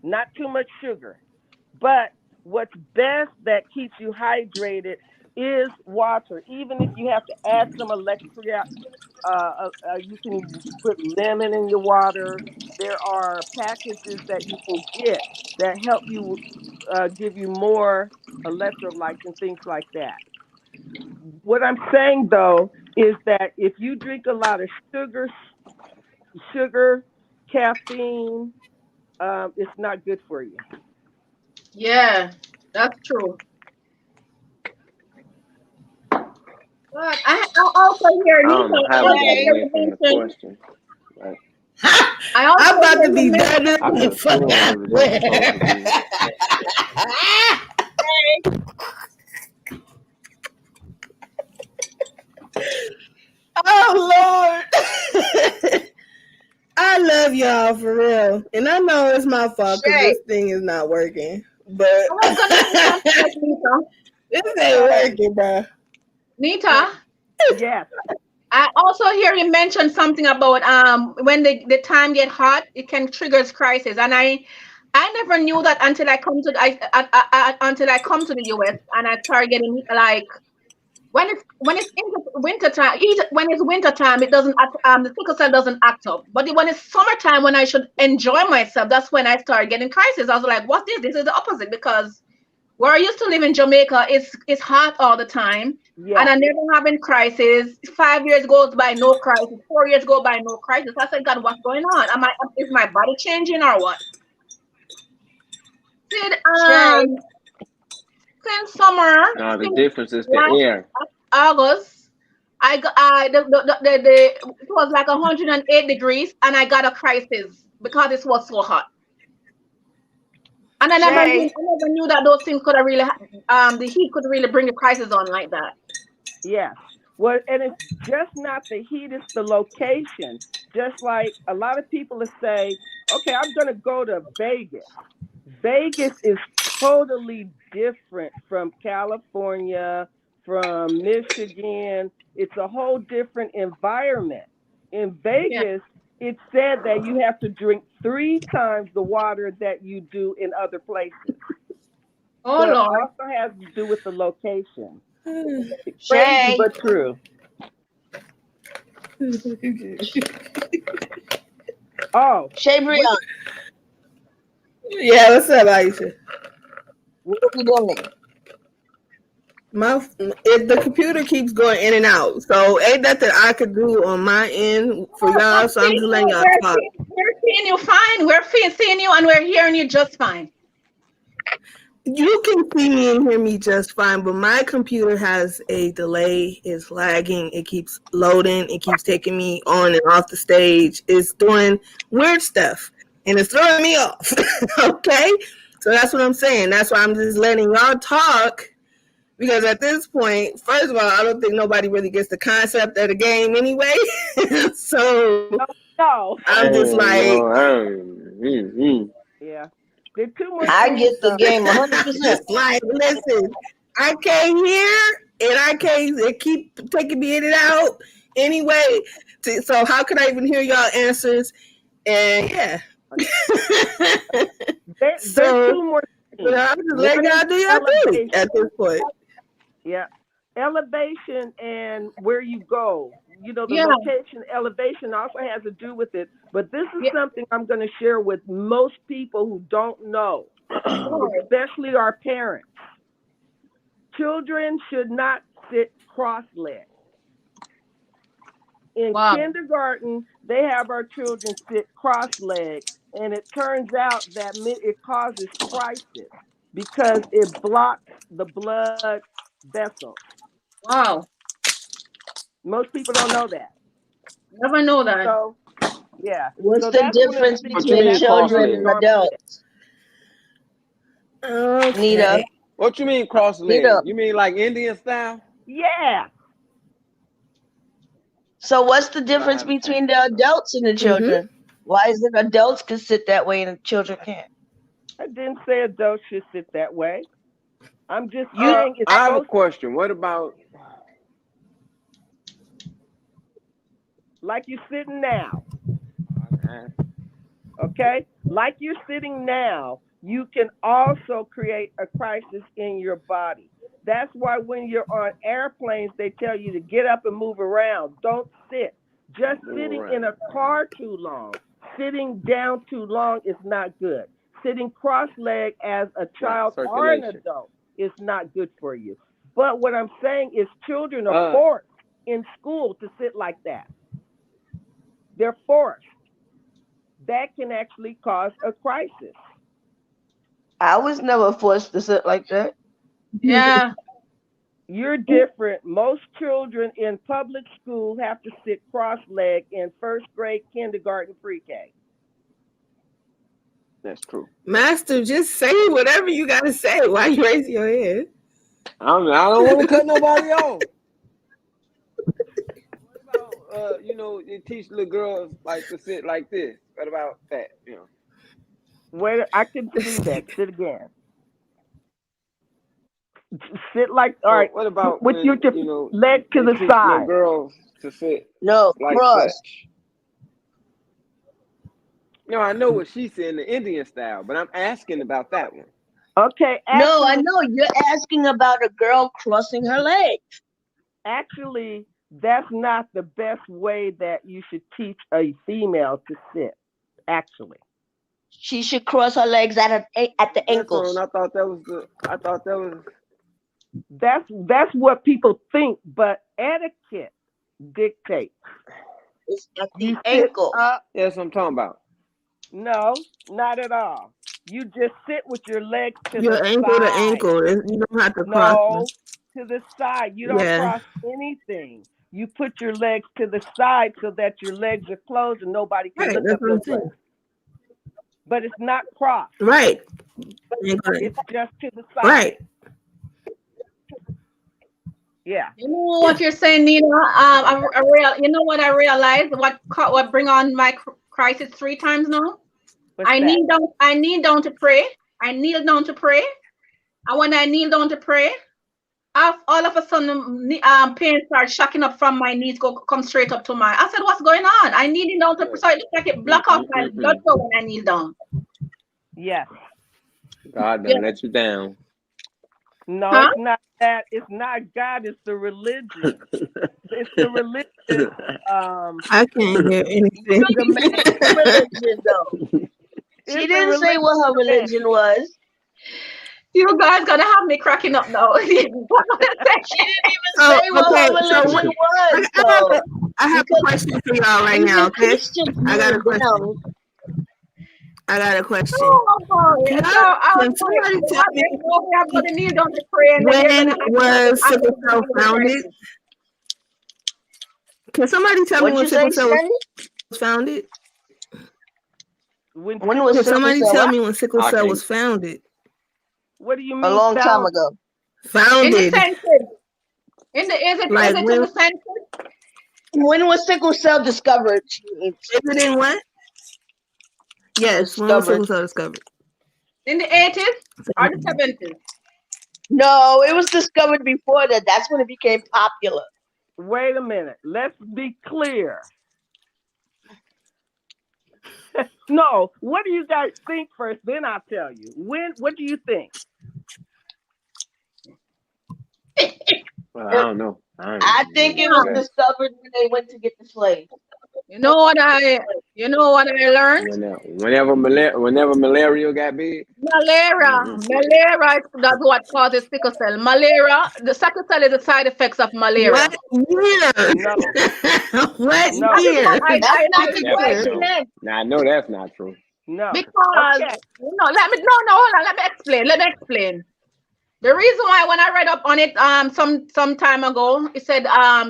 Not too much sugar. But what's best that keeps you hydrated is water. Even if you have to add some electrolyte, you can put lemon in your water. There are packages that you can get that help you give you more electrolytes and things like that. What I'm saying though is that if you drink a lot of sugar, caffeine, it's not good for you. Yeah, that's true. But I also hear I don't know how we got away from the question. Like, I also I'm about hear to you be mention. done. I could have sworn we was just supposed to be. Oh Lord. I love y'all for real. And I know it's my fault because Shay. this thing is not working. But I was gonna say something like Nita. this ain't working, bro. Nita, Yes. I also hear you mention something about when the time get hot, it can triggers crisis, and I never knew that until until I come to the US and I start getting like when it's winter time, when it's winter time, it doesn't the sickle cell doesn't act up. But when it's summertime, when I should enjoy myself, that's when I start getting crisis. I was like, what's this? This is the opposite because where I used to live in Jamaica, it's hot all the time, and I Yes. never having crisis. 5 years goes by no crisis. 4 years go by no crisis. I said, God, what's going on? Is my body changing or what? Since Shay. since summer, no, the since difference is the last air. August, I got it was like 108 degrees, and I got a crisis because it was so hot. And Shay. I never knew that those things could have really the heat could really bring the crisis on like that. Yes. Well, and it's just not the heat, it's the location. Just like a lot of people will say, okay, I'm going to go to Vegas. Vegas is totally different from California, from Michigan. It's a whole different environment. In Yeah. Vegas, it's said that you have to drink 3 times the water that you do in other places. Oh So it Lord. also has to do with the location. It's crazy Shay. but true. Oh, Shay Brian, Yeah, what's up, Aisha? what are we doing? The computer keeps going in and out, so ain't nothing I could do on my end for Oh, y'all. So I'm just letting y'all talk. we're seeing you fine. Seeing you and we're hearing you just fine. You can see me and hear me just fine, but my computer has a delay. It's lagging. It keeps loading. It keeps taking me on and off the stage. It's doing weird stuff, and it's throwing me off. Okay? So that's what I'm saying. That's why I'm just letting y'all talk, because at this point, first of all, I don't think nobody really gets the concept of the game anyway. So no. I'm just like, No, Yeah. There are two more I things. get the game 100%. Just like, listen, I came here and I can't they keep taking me in and out anyway. So how could I even hear y'all answers? And yeah. There's So two more things. I'm just letting One y'all is do y'all thing elevation. at this point. Yeah. Elevation and where you go. You know, the Yeah. location, elevation also has to do with it. But this is Yeah. something I'm going to share with most people who don't know, especially our parents. Children should not sit cross-legged. In Wow. kindergarten, they have our children sit cross-legged, and it turns out that it causes crisis because it blocks the blood vessels. Wow. Most people don't know that. Never know that. So, yeah. What's So the that's one of the difference things. What you between mean children cross-legged? and adults? Okay. Nita. What you mean cross-legged? Nita. You mean like Indian style? Yeah. So what's the difference between the adults and the children? Why is it adults can sit that way and children can't? I didn't say adults should sit that way. I'm just You saying it's I have a supposed question. What about like you're sitting now. okay. Okay? Like you're sitting now, you can also create a crisis in your body. That's why when you're on airplanes, they tell you to get up and move around. Don't sit. Just sitting in a car too long, sitting down too long is not good. Sitting cross-legged as a child or an adult is not good for you. But what I'm saying is children are forced in school to sit like that. They're forced. That can actually cause a crisis. I was never forced to sit like that. Yeah. You're different. Most children in public school have to sit cross-legged in first grade, kindergarten, pre-K. That's true. Master, just say whatever you gotta say. Why you raising your hand? I don't want to cut nobody off. What about you teach little girls like to sit like this? What about that? Wait, I can see that. Sit again. Sit like all right. What about with when, your leg to the teach side? little girls to sit No, like cross. such? I know what she said in the Indian style, but I'm asking about that one. Okay. No, I know you're asking about a girl crossing her legs. Actually, that's not the best way that you should teach a female to sit. Actually, she should cross her legs at the ankles. I thought that was. That's what people think, but etiquette dictates. It's at the ankle. That's what I'm talking about. No, not at all. You just sit with your legs to your the ankle side. to ankle. You don't have to cross. To the side. You don't cross anything. You put your legs to the side so that your legs are closed and nobody can look up your legs. But it's not crossed. Right. It's just to the side. Right. Yeah. You know what you're saying, Nina? You know what I realized? What bring on my crisis 3 times now? I kneel down to pray. I kneel down to pray. And when I kneel down to pray, all of a sudden, pain starts shocking up from my knees, come straight up to my. I said, "What's going on?" I kneeling down to pray, so it looks like it block off my blood flow when I kneel down. Yes. God done let you down. No, it's not that. It's not God. It's the religion. It's the religion. I can't hear anything. The religion, though. She didn't say what her religion was. You guys gonna have me cracking up now. She didn't even say what her religion was. I have a question for y'all right now. Okay, I got a question. I got a question. Can somebody tell me when was sickle cell founded? Can somebody tell me when sickle cell was founded? When was Can somebody tell me when sickle cell was founded? What do you mean? A long time ago. Founded. In the census. Is it in the census? When was sickle cell discovered? Is it in what? Yes, when was sickle cell discovered? In the 80s or the 70s? No, it was discovered before that. That's when it became popular. Wait a minute. Let's be clear. No, what do you guys think first? Then I'll tell you. What do you think? Well, I It- don't know. I I ain't think really it into was Yeah. that. discovered when they went to get the slaves. You know what I you know what I learned? Whenever malaria got big. Malaria. Mm-hmm. Malaria is that's what causes sickle cell. Malaria, the sickle cell is the side effects of malaria. What year? No, What That no, is what year? That's I not What the think Definitely year? no. question. Now I know that's not true. no. because Okay. let me no hold on, let me explain. Let me explain. The reason why when I read up on it some time ago, it said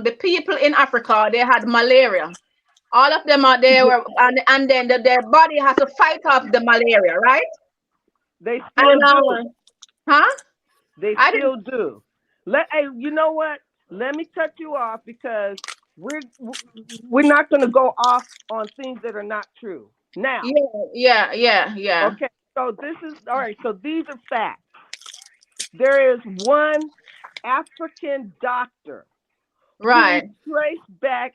the people in Africa they had malaria. All of them are they were and then their body has to fight off the malaria, right? They And still do. huh? They I didn't still do. Hey, you know what? Let me cut you off because we're not going to go off on things that are not true. Now, yeah. okay. So this is all right. So these are facts. There is one African doctor who Right. traced back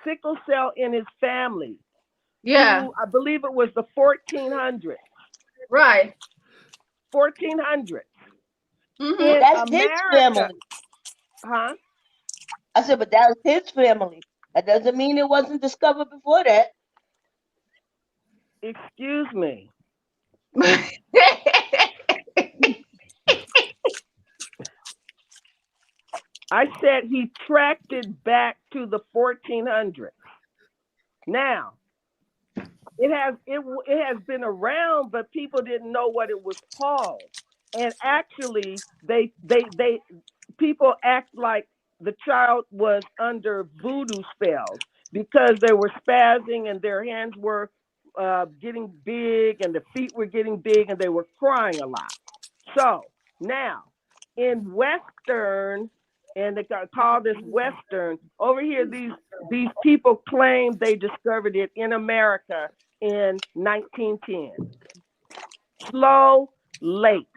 sickle cell in his family Yeah. to I believe it was the 1400s. Right. 1400s Mm-hmm. But in that's his America, family. huh? I said, but that was his family. That doesn't mean it wasn't discovered before that. Excuse me. I said he tracked it back to the 1400s. Now, it has been around, but people didn't know what it was called. And actually, they people act like the child was under voodoo spells because they were spazzing and their hands were getting big and the feet were getting big and they were crying a lot. So now in Western, and they call this Western over here. These people claim they discovered it in America in 1910. Slow, late.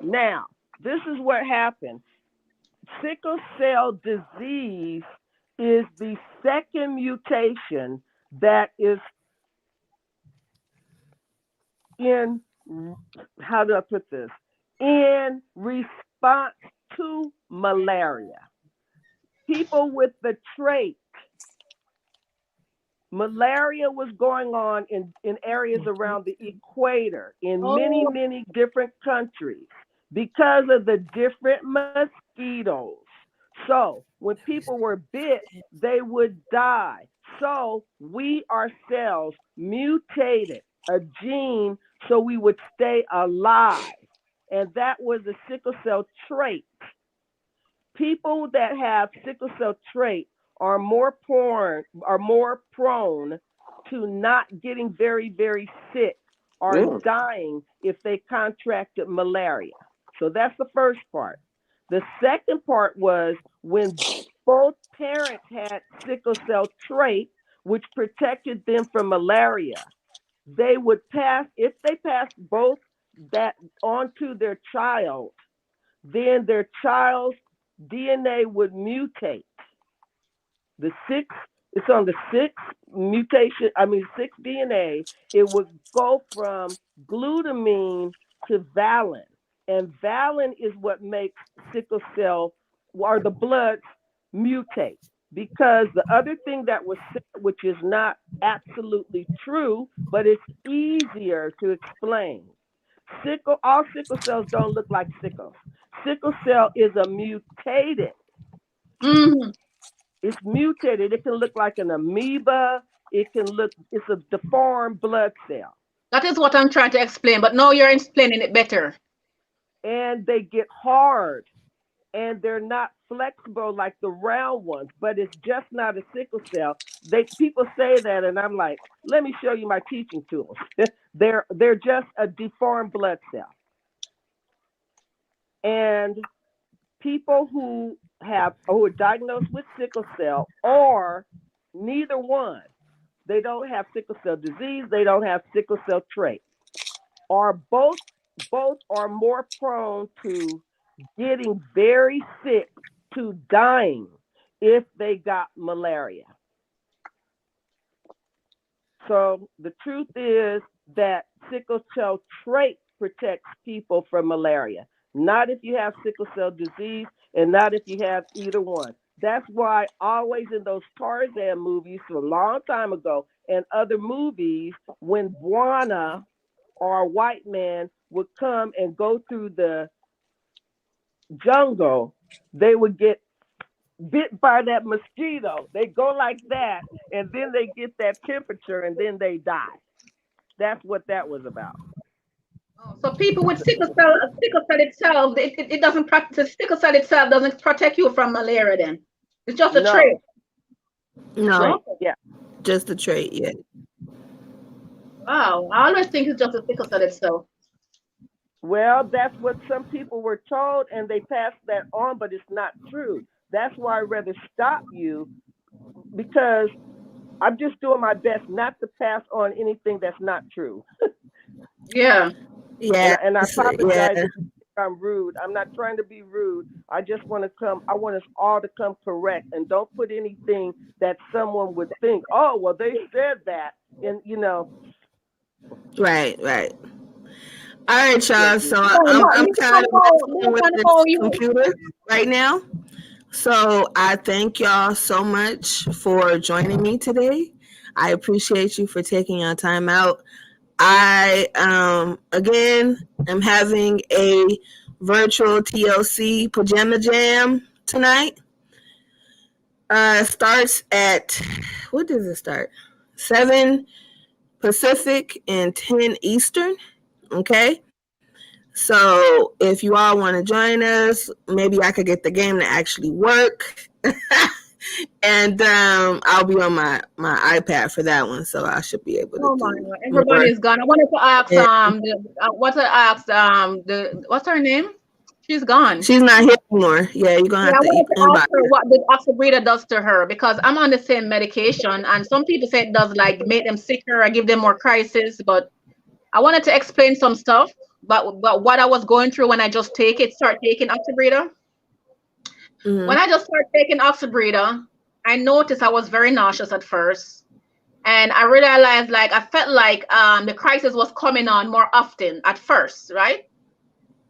Now, this is what happened. Sickle cell disease is the second mutation that is in, how do I put this? In response to malaria. People with the trait, malaria was going on in areas around the equator in many, Oh, many different countries because of the different mosquitoes. So when people were bit, they would die. So we ourselves mutated a gene so we would stay alive. And that was the sickle cell trait. People that have sickle cell trait are more prone to not getting very, very sick or Mm. dying if they contracted malaria. So that's the first part. The second part was when both parents had sickle cell trait, which protected them from malaria. They would pass, if they passed both that on to their child, then their child's DNA would mutate. The six, it's on the sixth mutation, sixth DNA, it would go from glutamine to valin. And valin is what makes sickle cell or the blood mutate. Because the other thing that was said, which is not absolutely true, but it's easier to explain. All sickle cells don't look like sickles. Sickle cell is a mutated. mm-hmm. It's mutated. It can look like an amoeba. It's a deformed blood cell. That is what I'm trying to explain, but now you're explaining it better. And they get hard and they're not flexible like the round ones, but it's just not a sickle cell. People say that and I'm like, let me show you my teaching tools. they're just a deformed blood cell. And people who are diagnosed with sickle cell or neither one, they don't have sickle cell disease, they don't have sickle cell trait. are both are more prone to getting very sick to dying if they got malaria. So the truth is that sickle cell trait protects people from malaria, not if you have sickle cell disease and not if you have either one. That's why always in those Tarzan movies from a long time ago and other movies, when Bwana or a white man would come and go through the jungle, they would get bit by that mosquito. They go like that, and then they get that temperature, and then they die. That's what that was about. So people with sickle cell itself, it doesn't practice. Sickle cell itself doesn't protect you from malaria. Then it's just a trait. No, Trait, Okay. yeah. just a trait. Yeah. Wow, I always think it's just a sickle cell itself. Well, that's what some people were told, and they passed that on, but it's not true. That's why I'd rather stop you because I'm just doing my best not to pass on anything that's not true. Yeah. Yeah. And I apologize Yeah. if I'm rude. I'm not trying to be rude. I just want to come. I want us all to come correct, and don't put anything that someone would think. Oh, well, they said that, and Right. Right. All right, y'all. So So, I'm Miss kind of messing Convo, with this you. computer right now. So I thank y'all so much for joining me today. I appreciate you for taking your time out. I again am having a virtual TLC pajama jam tonight. Starts at, what does it start? 7 Pacific and 10 Eastern. Okay. So if you all want to join us, maybe I could get the game to actually work. And I'll be on my iPad for that one, so I should be able to Oh my do God, more. everybody is gone. I wanted to ask And what's her name? She's gone. she's not here anymore. Yeah, you're gonna Yeah, have I to wanted to inbox ask her her. what the oxybreeder does to her because I'm on the same medication, and some people say it does like make them sicker or give them more crisis. But I wanted to explain some stuff, but what I was going through when I just start taking oxybreeder. When I just started taking oxybreeder, I noticed I was very nauseous at first. And I realized like I felt like the crisis was coming on more often at first, right?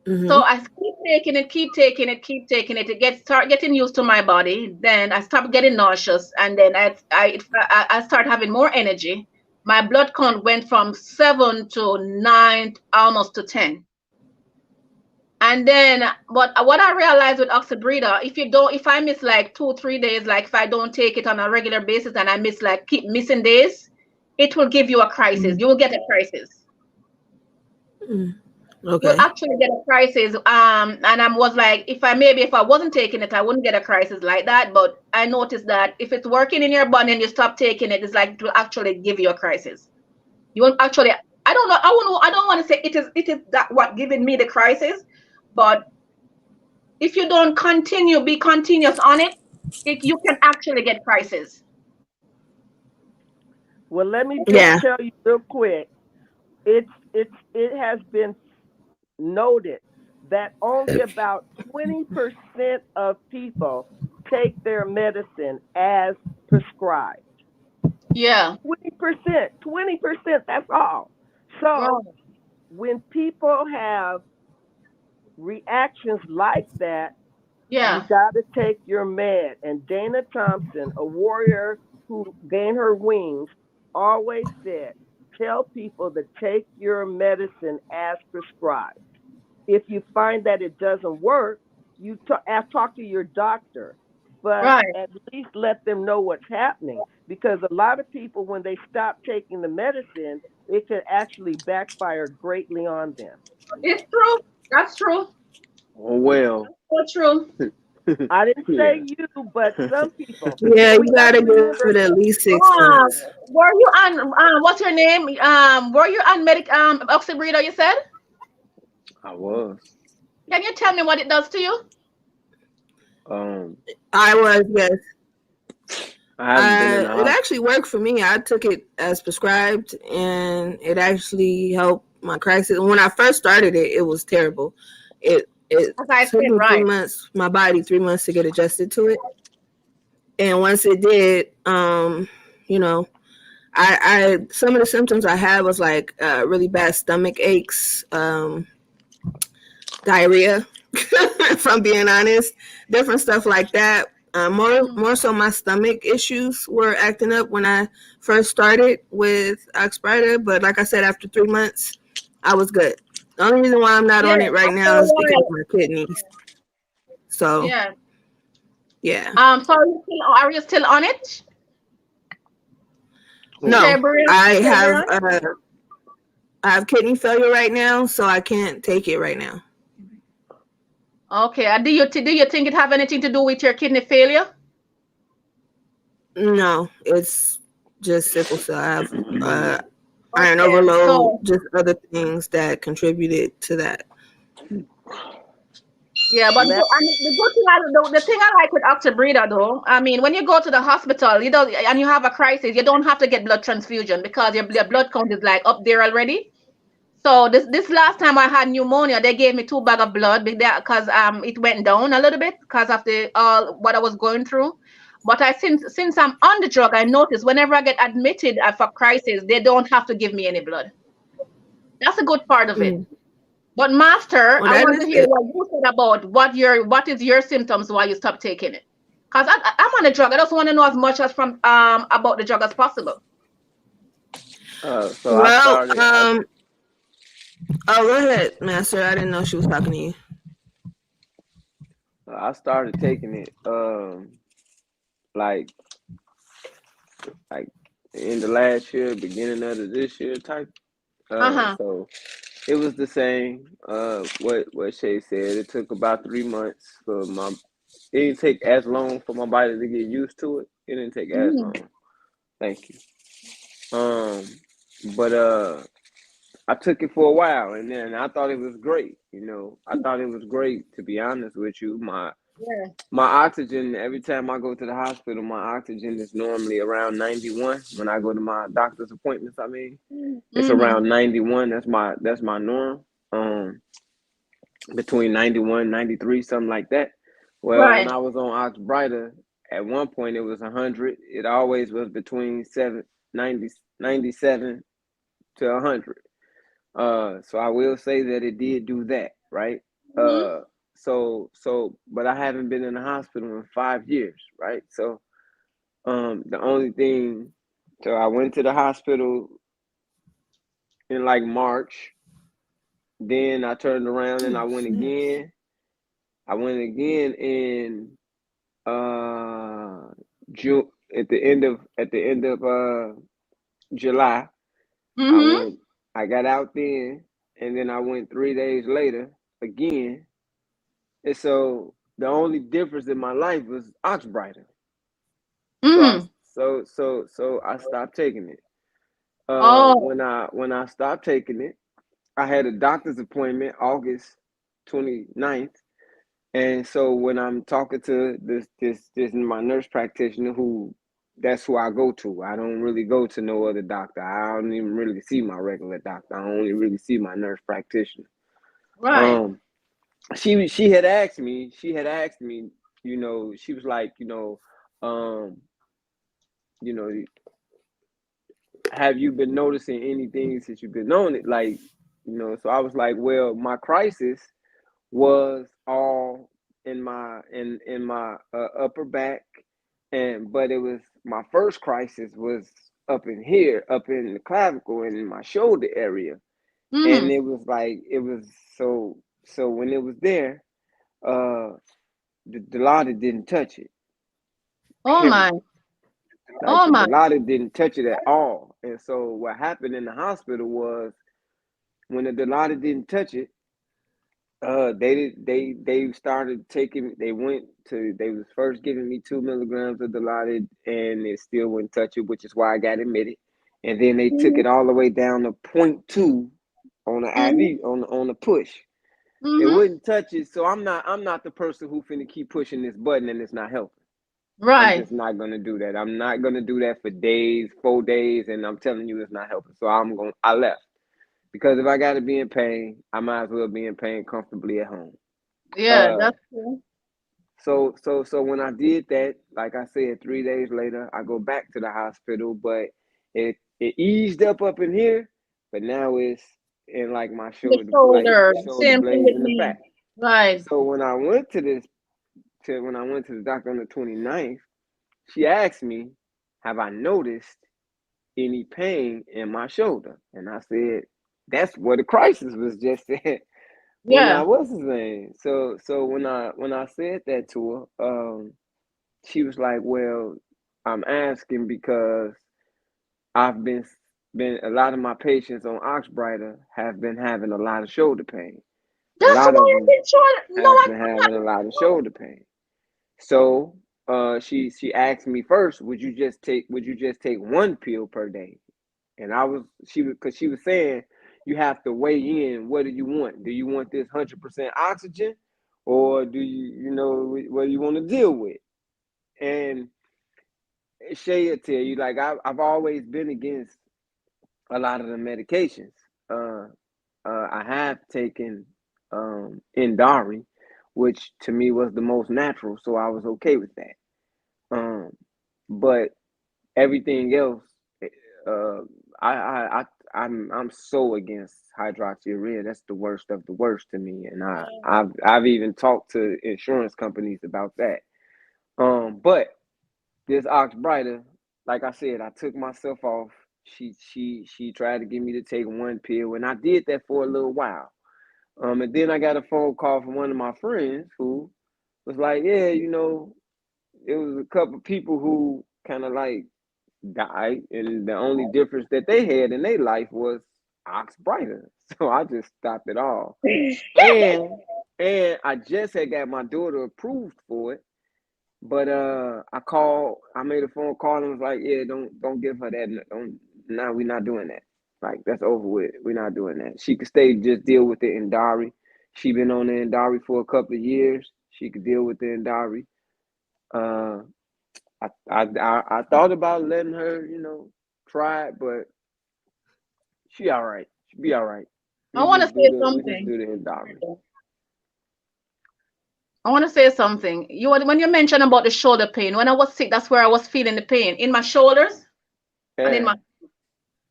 So I keep taking it, keep taking it, keep taking it. Start getting used to my body. Then I stopped getting nauseous, and then I start having more energy. My blood count went from 7 to 9, almost to 10. And then, but what I realized with oxybreeder, if I miss like 2, 3 days, like if I don't take it on a regular basis and I keep missing days, it will give you a crisis. You will get a crisis. Okay. You'll actually get a crisis. And I was like, if I wasn't taking it, I wouldn't get a crisis like that. But I noticed that if it's working in your body and you stop taking it, it's like it will actually give you a crisis. You won't actually. I don't know. I don't want to say it is that what giving me the crisis. But if you don't be continuous on it, you can actually get crisis. well, let me just Yeah. tell you real quick. It has been noted that only about 20% of people take their medicine as prescribed. Yeah. 20%, that's all. So when people have reactions like that, you Yeah. got to take your med. And Dana Thompson, a warrior who gained her wings, always said, tell people to take your medicine as prescribed. If you find that it doesn't work, you talk to your doctor, but Right. at least let them know what's happening. Because a lot of people, when they stop taking the medicine, it could actually backfire greatly on them. It's true. That's true. Oh well. So true. I didn't Yeah. say you, but some people. Yeah, So we you got gotta to give remember, it at least 6 months. Were you on what's your name? Were you on oxybreeder, you said? I was. Can you tell me what it does to you? I was, yes. I haven't been in the It actually worked for me. I took it as prescribed, and it actually helped my crisis. When I first started it, it was terrible. It As I took said, me three right. months, my body 3 months to get adjusted to it. And once it did, you know, I some of the symptoms I had was like really bad stomach aches, diarrhea, if I'm being honest, different stuff like that. More so, my stomach issues were acting up when I first started with Oxbryta, but like I said, after 3 months, I was good. The only reason why I'm not Yeah, on it right after now a is because of while. my kidneys. So Yeah. yeah, So are you still on it? Who? no, Shabrian? I have Shabrian? I have kidney failure right now, so I can't take it right now. Okay. Do you think it have anything to do with your kidney failure? No, it's just sickle cell. I have iron Okay. overload, So just other things that contributed to that. yeah, but Well, I mean, the thing I like with Octobrita though, I mean, when you go to the hospital, you don't and you have a crisis, you don't have to get blood transfusion because your blood count is like up there already. So this last time I had pneumonia, they gave me 2 bags of blood because it went down a little bit because of the what I was going through. But I since I'm on the drug, I noticed whenever I get admitted for crisis, they don't have to give me any blood. That's a good part of it. Mm. But master, Well, I that want is to hear good. what you said about what is your symptoms why you stop taking it. Cause I'm on the drug. I just want to know as much as from about the drug as possible. So I Well, started. oh, go ahead, Master. I didn't know she was talking to you. I started taking it like like in the last year, beginning of this year type. Uh-huh. So it was the same. What Shay said. It took about 3 months for my. It didn't take as long for my body to get used to it. It didn't take as Mm-hmm. long. Thank you. Um, but I took it for a while, and then I thought it was great. I thought it was great. To be honest with you, Yeah. my oxygen. Every time I go to the hospital, my oxygen is normally around 91. When I go to my doctor's appointments, I mean, it's Mm-hmm. around 91. That's my norm. Um, between 91, 93, something like that. Well, when Right. I was on Oxbryta, at one point it was 100. It always was between 97 to 100. So I will say that it did do that, right? Mm-hmm. But I haven't been in the hospital in 5 years, right? So, the only thing, so I went to the hospital in like March. Then I turned around and I went again. I went again in June at the end of July. I Mm-hmm. went. I got out then, and then I went 3 days later again. And so the only difference in my life was Oxbryta. So I Mm-hmm. so I stopped taking it. Oh. When I stopped taking it, I had a doctor's appointment August 29th. And so when I'm talking to this my nurse practitioner, who that's who I go to. I don't really go to no other doctor. I don't even really see my regular doctor. I only really see my nurse practitioner. Right. Um, she had asked me, she was like, um, you know, have you been noticing anything since you've been on it? Like, so I was like, well, my crisis was all in my upper back, but it was my first crisis was up in here, up in the clavicle and in my shoulder area, and Mm-hmm. it was like it was so when it was there, uh, the Dilaudid didn't touch it. Oh my. Period. Like Oh the my. Dilaudid didn't touch it at all, and so what happened in the hospital was when the Dilaudid didn't touch it. They started taking. They was first giving me 2 milligrams of Dilaudid, and it still wouldn't touch it, which is why I got admitted. And then they took Mm-hmm. it all the way down to point 0.2 on the Mm-hmm. IV on the push. It Mm-hmm. wouldn't touch it, so I'm not the person who finna keep pushing this button and it's not helping. I'm Right. just not gonna do that. I'm not gonna do that for days, 4 days, and I'm telling you it's not helping. So I left. because if I got to be in pain, I might as well be in pain comfortably at home. Yeah, Uh, that's true. so when I did that, like I said, 3 days later, I go back to the hospital, but it eased up in here, but now it's in like my The shoulder, like shoulder, shoulder same thing blades with in the me. back. Right. So when I went to the doctor on the 29th, she asked me, "Have I noticed any pain in my shoulder?" And I said, "That's where the crisis was just at." When I Yeah. what's his name? So when I said that to her, she was like, "Well, I'm asking because I've been a lot of my patients on Oxbrighter have been having a lot of shoulder pain. A That's lot of why I've them been trying. No, have I been thought. having a lot of shoulder pain." So she asked me first, would you just take one pill per day? And she was saying you have to weigh in. What do you want? Do you want this 100% oxygen, or do you know what do you want to deal with? And Shay will tell you like I've always been against a lot of the medications. Uh, I have taken Indari, which to me was the most natural, so I was okay with that. Um, but everything else, uh, I, I, I, I'm so against hydroxyurea. That's the worst of the worst to me, and I've even talked to insurance companies about that. But this Ox Brighter, like I said, I took myself off. She tried to get me to take one pill, and I did that for a little while. And then I got a phone call from one of my friends who was like, "Yeah, it was a couple people who kind of like died, and the only difference that they had in their life was Ox Brighter." So I just stopped it all. And I just had got my daughter approved for it, but I made a phone call and was like, "Yeah, don't give her that. Don't, no, we're not doing that. Like that's over with. We're not doing that. She could stay just deal with it in Dari. She been on the Indari for a couple of years. She could deal with the Indari. Uh, I thought about letting her, try it, but she all right. She be all right. I want to say We just something. do the Indari. I want to say something. When you mentioned about the shoulder pain, when I was sick, that's where I was feeling the pain in my shoulders and in Yeah, my.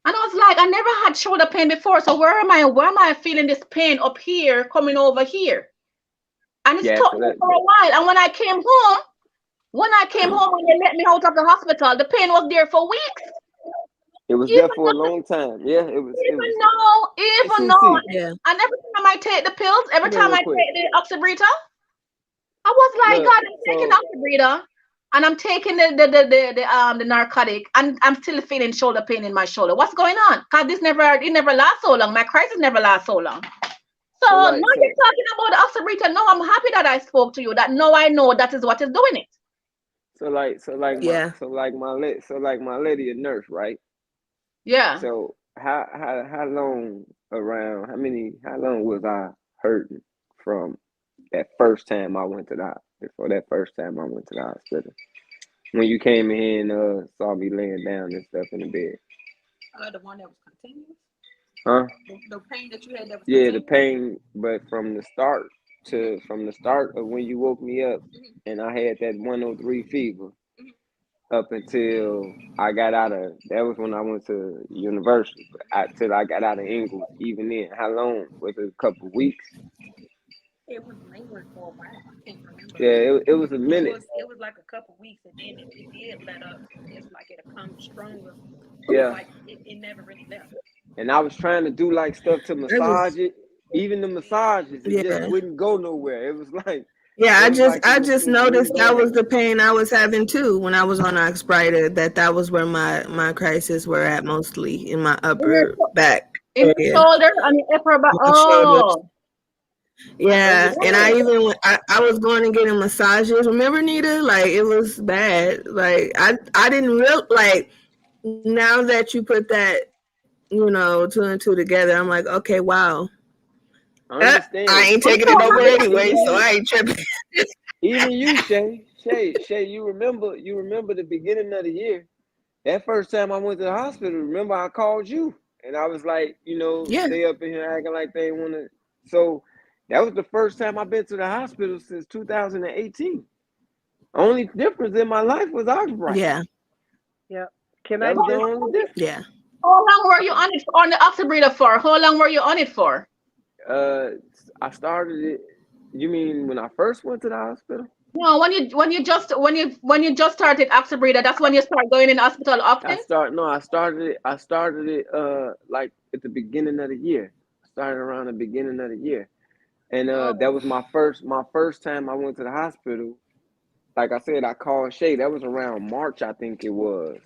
And I was like, I never had shoulder pain before. So where am I? Where am I feeling this pain up here coming over here? And it's yeah. took So me for a while. And when I came home and they let me out of the hospital, the pain was there for weeks. it was there Even for a long time. Yeah, it was. even though, CC, Yeah. and every time I take the pills, every come here time real I quick. take the oxybrita, I was like, Look, God, I'm taking so oxybrita and I'm taking the narcotic and I'm still feeling shoulder pain in my shoulder. What's going on? Cause it never lasts so long. My crisis never lasts so long. So so now like so you're talking about the oxybrita. No, I'm happy that I spoke to you. That now I know that is what is doing it. Yeah. so like my lady a nurse, right? Yeah. So how long how long was I hurting from that first time I went to the before that first time I went to the hospital? When you came in here and saw me laying down and stuff in the bed. The one that was continuous, Huh? the pain that you had that was Yeah, the continuous. pain, but from the start of when you woke me up and I had that 103 fever up until I got out of that was when I went to university, but till I got out of Ingles, even then, how long? Was it a couple of weeks? It was lingering for a while. I can't remember. Yeah, it was a minute. It was like a couple weeks, and then it did let up. It's like it'll come stronger, but it's Yeah. like it never really left. And I was trying to do like stuff to I just massage it. Even the massages, it just yeah. wouldn't go nowhere. Yeah, It was like I just it wouldn't noticed go that was nowhere. the pain I was having too when I was on Oxbrighter. That was where my crisis were at, mostly in my In your, upper back in your area, shoulder and your upper back. my shoulders. Oh, I Yeah, and I understand. even I was going and getting massages. Remember, Nita? Like it was bad. Like I didn't real like now that you put that two and two together. I'm like, okay, wow. I I understand. ain't I'm taking so it nowhere happy that anyway, Even so you, I ain't tripping. even you, Shay, you remember the beginning of the year. That first time I went to the hospital, remember I called you. And I was like, Yeah. they up in here acting like they want to. So that was the first time I've been to the hospital since 2018. Only difference in my life was Oxbright. Yeah. Yeah. Can I That was the just only difference. Yeah. How long were you on it on the oxybreeder for? How long were you on it for? Uh, I started it. You mean when I first went to the hospital? No, when you just started oxybreeder, that's when you start going in the hospital often. I started it like at the beginning of the year. I started around the beginning of the year. And that Oh, was my first time I went to the hospital. Like I said, I called Shay. That was around March, I think it was.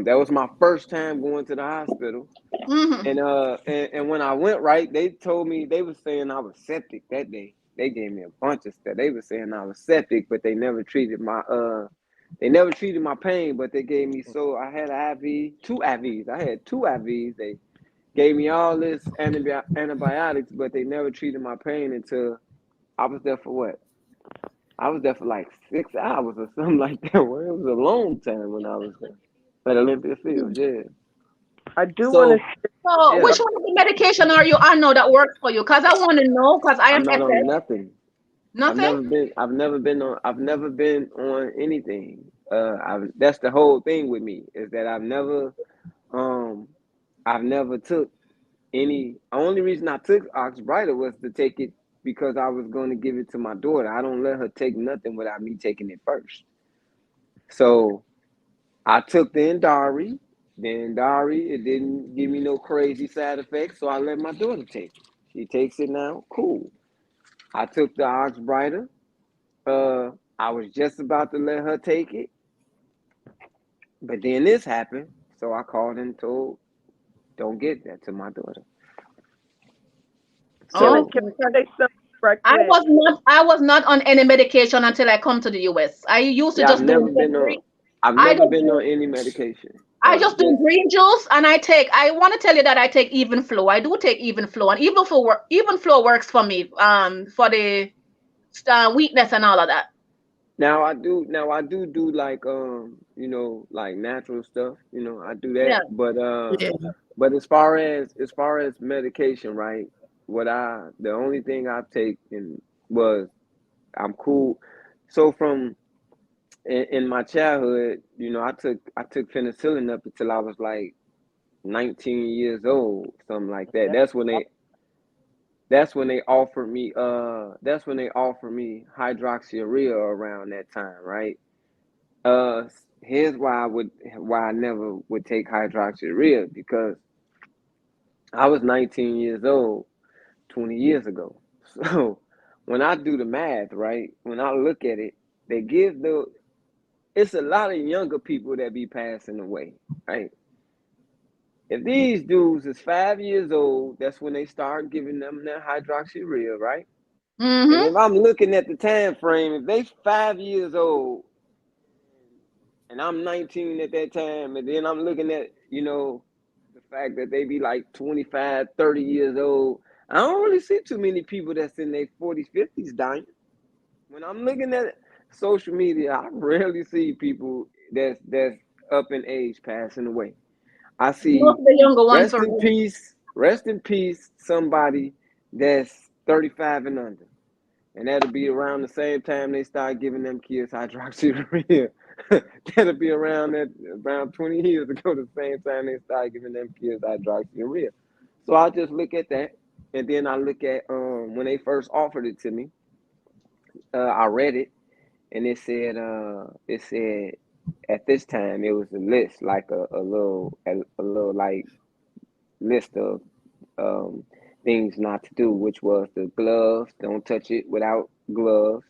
That was my first time going to the hospital. mm-hmm. And when I went, right, they told me they were saying I was septic that day. They gave me a bunch of stuff. They were saying I was septic, but they never treated my pain, but they gave me, so I had an IV, two IVs. I had two IVs. They gave me all this antibiotics, but they never treated my pain until I was there for what? I was there for like 6 hours or something like that. Well, it was a long time when I was there at Olympia Field. Yeah. I do want to So So, yeah, which one of the medication are you on now that works for you? Because I want to know. Because I am I'm not on SS. nothing. Nothing. I've never been on anything. That's the whole thing with me is that um, I've never took any. Only reason I took Oxbrighter was to take it because I was going to give it to my daughter. I don't let her take nothing without me taking it first. So I took the Endari. The Endari, it didn't give me no crazy side effects, so I let my daughter take it. She takes it now. Cool. I took the Oxbrighter. I was just about to let her take it, but then this happened. So I called and told, don't get that to my daughter. can I Oh, So can I say something right I quick? was not. I was not on any medication until I come to the US. I used to yeah, just do green. I've I never just been on do. any medication. I just do Just green juice, and I take. I want to tell you that I take even flow. I do take even flow, and even flow works for me. For the weakness and all of that. now I do like like natural stuff. I do that, Yeah. Yeah. but as far as medication, right? The only thing I've taken was I'm cool. So from in my childhood, I took penicillin up until I was like 19 years old, something like that. That's when they offered me hydroxyurea around that time, right? Here's why I never would take hydroxyurea because I was 19 years old 20 years ago. So when I do the math, right, when I look at it, they give the it's a lot of younger people that be passing away, right? If these dudes is 5 years old, that's when they start giving them that hydroxyurea, right? And Mm-hmm. if I'm looking at the time frame, if they 5 years old and I'm 19 at that time, and then I'm looking at, the fact that they be like 25, 30 years old, I don't really see too many people that's in their 40s, 50s dying. When I'm looking at social media, I rarely see people that's up in age passing away. I Most see of the younger ones rest are. in peace, somebody that's 35 and under. And that'll be around the same time they start giving them kids hydroxyurea. That'll be around 20 years ago, the same time they start giving them kids hydroxyurea. So I just look at that, and then I look at when they first offered it to me. I read it, and it said at this time it was a list like a little like list of um, things not to do, which was the gloves. Don't touch it without gloves.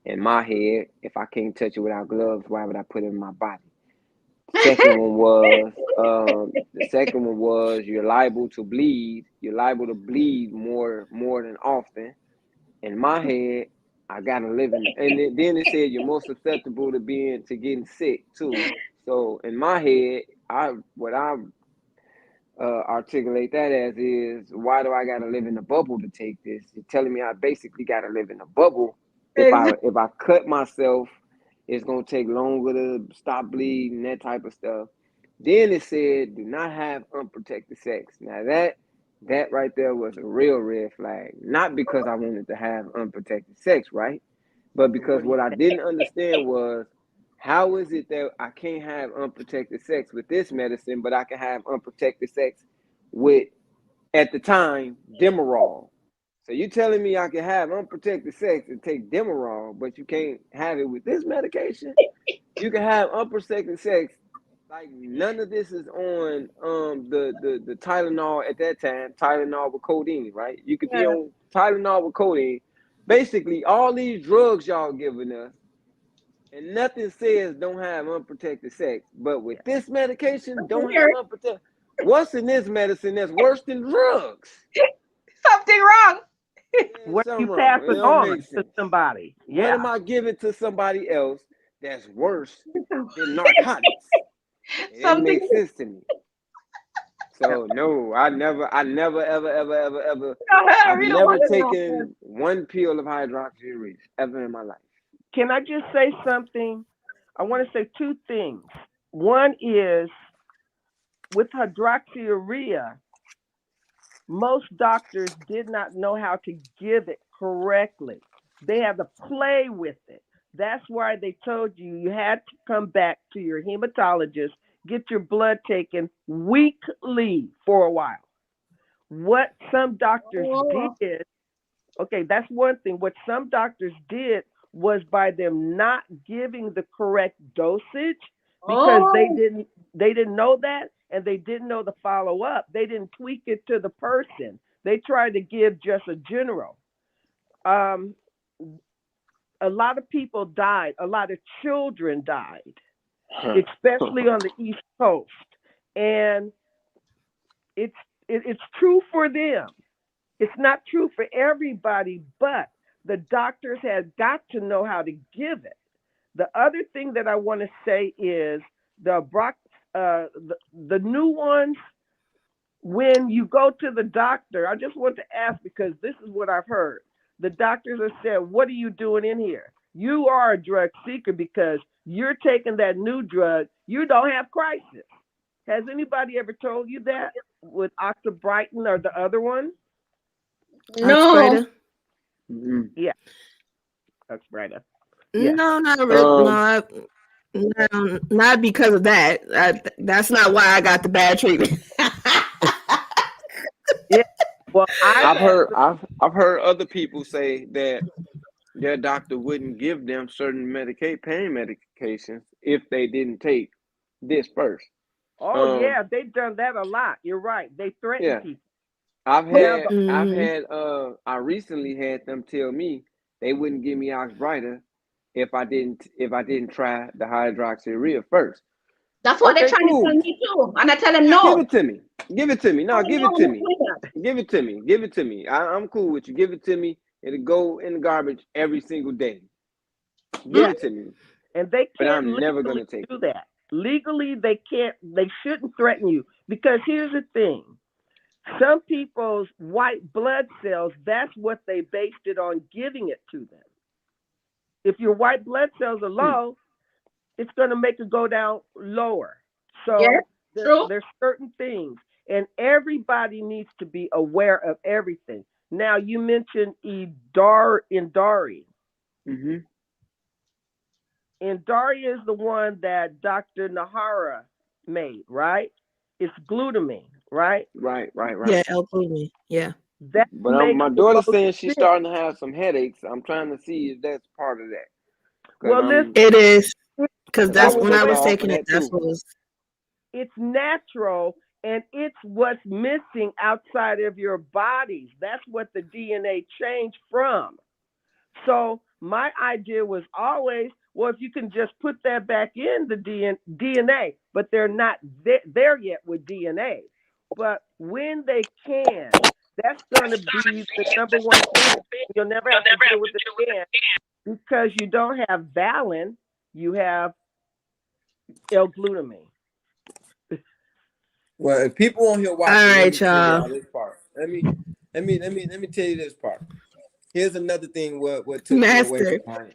In my head, if I can't touch it without gloves, why would I put it in my body? The second one was you're liable to bleed. You're liable to bleed more than often. In my head, I gotta live in, and then it said you're more susceptible to getting sick too. So in my head, I articulate that as is why do I gotta live in a bubble to take this? You're telling me I basically gotta live in a bubble. If I Exactly. if I cut myself, it's gonna take longer to stop bleeding, that type of stuff. Then it said, do not have unprotected sex. Now that right there was a real red flag. Not because I wanted to have unprotected sex, right? But because what I didn't understand was, how is it that I can't have unprotected sex with this medicine, but I can have unprotected sex with, at the time, Demerol? So you telling me I can have unprotected sex and take Demerol, but you can't have it with this medication? You can have unprotected sex, like none of this is on the Tylenol at that time, Tylenol with codeine, right? You could be Yeah. on Tylenol with codeine. Basically, all these drugs y'all giving us, and nothing says don't have unprotected sex. But with this medication, don't have Weird. unprotected. What's in this medicine that's worse than drugs? Something wrong. There's What you something wrong. It passing don't on make to sense. somebody? What Yeah. am I giving to somebody else that's worse than narcotics? It didn't Something. make sense to me. So no, I never, ever. I I've really want never to know. taken one pill of hydroxyurea ever in my life. Can I just say something? I want to say two things. One is with hydroxyurea, most doctors did not know how to give it correctly. They had to play with it. That's why they told you you had to come back to your hematologist, get your blood taken weekly for a while. What some doctors Oh. did, okay, that's one thing. What some doctors did was by them not giving the correct dosage because Oh. they didn't know that and they didn't know the follow up. They didn't tweak it to the person. They tried to give just a general. Um, a lot of people died. A lot of children died, especially on the East Coast, and it's it's true for them. It's not true for everybody, but the doctors have got to know how to give it. The other thing that I want to say is the the new ones. When you go to the doctor, I just want to ask because this is what I've heard. The doctors have said, "What are you doing in here? You are a drug seeker because you're taking that new drug. You don't have crisis." Has anybody ever told you that with Oxybrighton or the other one? No. Oxbryta? Mhm. Yeah, that's right. Yeah. No, not really. No, Um, no, not because of that. That's not why I got the bad treatment. Yeah. Well, I've I've had heard some. I've heard other people say that their doctor wouldn't give them certain pain medications if they didn't take this first. Oh Um, yeah, they've done that a lot. You're right. They threaten yeah, people. I've Now had the I've Hmm. had I recently had them tell me they wouldn't give me Oxbryta if I didn't try the hydroxyurea first. That's what they're Okay, trying to tell cool. me too. And I tell them Give no. it to me. Give it to me. I No, don't give know it I'm to not me. doing that. Give it to me. Give it to me. I'm cool with you. Give it to me. It'll go in the garbage every single day. Give Hmm? it to me. and they But can't I'm never legally gonna take do it. that. Legally, they can't. They shouldn't threaten you because here's the thing: some people's white blood cells. That's what they based it on giving it to them. If your white blood cells are Hmm. low, it's going to make it go down lower. Yes. So True. there's certain things, and everybody needs to be aware of everything. Now, you mentioned Indari. Mhm. Indari is the one that Dr. Nahara made, right? It's glutamine, right? Right. Right. Yeah, Right. L-glutamine. Yeah. That But makes my the daughter's most saying she's sense. starting to have some headaches. I'm trying to see if that's part of that. Cause Well, listen, It is because I that's was when I supposed to was wait, offer taking it. that That's too. what was. it's natural and it's what's missing outside of your bodies. That's what the DNA changed from. So my idea was always, well, if you can just put that back in the DNA, but they're not there yet with DNA. But when they can, that's going to be the number one thing. You'll never have to deal with it again because you don't have Valin, you have L-glutamine. Well, if people on here All watching, let me right, tell y'all. y'all this part. Let me tell you this part. Here's another thing what took me away Master, from Honey.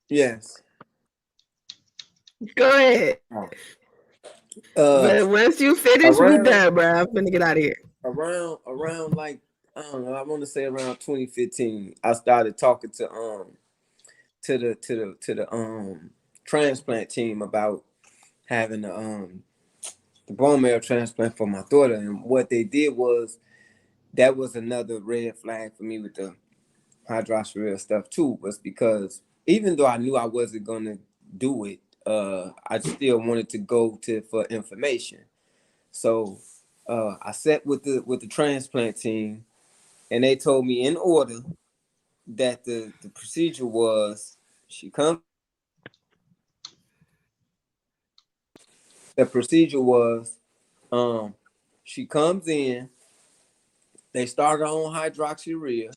Yes. go ahead. Oh. Uh, But once you finish, we around done, bro. I'm finna get out of here. around like I don't know. I want to say around 2015. I started talking to the transplant team about having the bone marrow transplant for my daughter, and what they did was that was another red flag for me with the hydroxyurea stuff too, was because even though I knew I wasn't gonna do it, I still wanted to go to for information. So I sat with the transplant team, and they told me in order that the procedure was she comes. The procedure was um she comes in. They start her on hydroxyurea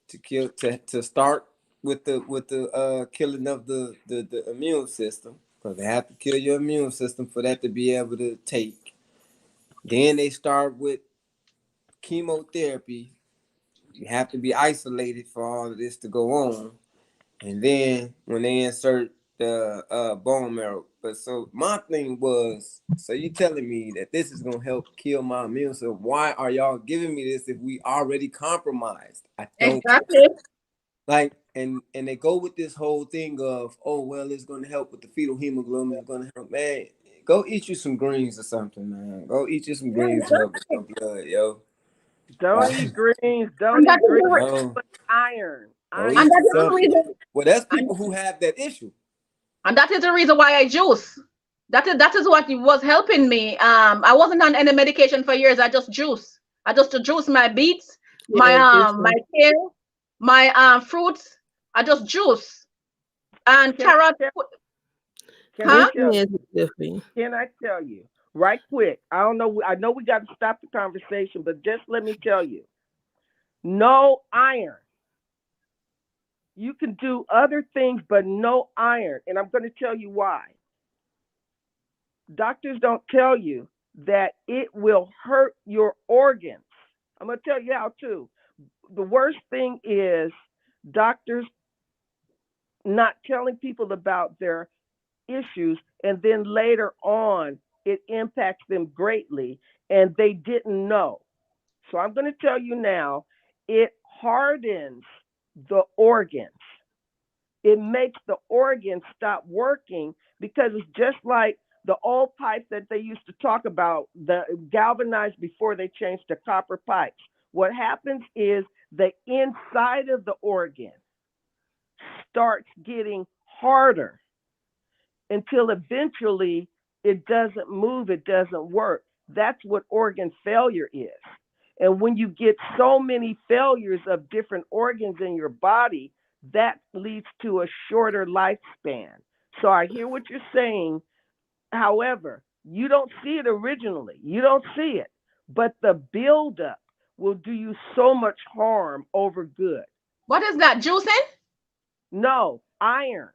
to kill to start with the killing of the immune system, because they have to kill your immune system for that to be able to take. Then they start with chemotherapy. You have to be isolated for all of this to go on. And then when they insert the bone marrow. But so my thing was, so you telling me that this is gonna help kill my immune system? Why are y'all giving me this if we already compromised? I don't Exactly. like, and they go with this whole thing of, oh well, it's gonna help with the fetal hemoglobin. It's gonna help, man. Go eat you some greens or something, man. Go eat you some greens to help with your blood, yo. Don't Like, eat greens. And Don't that eat is greens. the no, Iron. go and eat Iron. that you is the something. reason Well, that's and, people who have that issue. and that is the reason why I juice. That is what was helping me. I wasn't on any medication for years. I just juice. I just to juice my beets, Yeah, my juicing. kale, my fruits. I just juice and Can I carrot. tell? Can I Huh? tell Juicing you? is good for you. Can I tell you right quick? I don't know. I know we got to stop the conversation, but just let me tell you. No iron. You can do other things, but no iron, and I'm going to tell you why. Doctors don't tell you that it will hurt your organs. I'm going to tell you how too. The worst thing is doctors not telling people about their issues, and then later on it impacts them greatly and they didn't know. So I'm going to tell you now, it hardens the organs. It makes the organs stop working, because it's just like the old pipes that they used to talk about, the galvanized before they changed to copper pipes. What happens is the inside of the organ starts getting harder until eventually it doesn't move, it doesn't work. That's what organ failure is. And when you get so many failures of different organs in your body, that leads to a shorter lifespan. So I hear what you're saying. However, you don't see it originally. You don't see it. But the buildup will do you so much harm over good. What is that? Juicing? No, iron.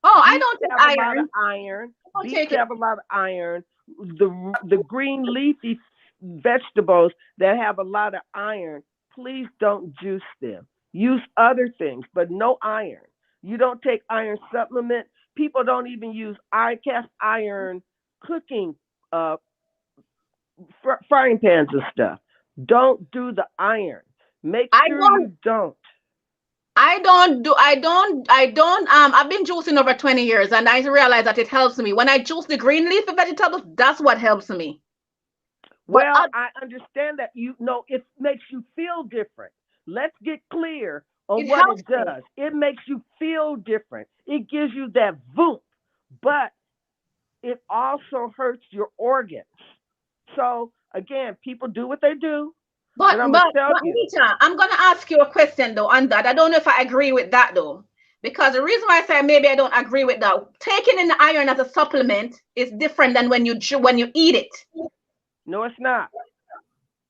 Oh, I Beets don't take have a lot of iron. iron. I don't Beets take it. have a lot of iron. The green leafy vegetables that have a lot of iron, please don't juice them. Use other things, but no iron. You don't take iron supplement. People don't even use cast iron cooking uh, frying pans and stuff. Don't do the iron. Make I sure don't you don't. I've been juicing over 20 years and I realize that it helps me. When I juice the green leafy vegetables, that's what helps me. But Well, I understand that you know it makes you feel different. Let's get clear on it what helps it me. does. It makes you feel different. It gives you that voop, but it also hurts your organs. So again, people do what they do, But but I'm gonna but tell but you. Anita, I'm gonna ask you a question though on that. I don't know if I agree with that though. Because the reason why I say maybe I don't agree with that, taking in the iron as a supplement is different than when you eat it. No, it's not.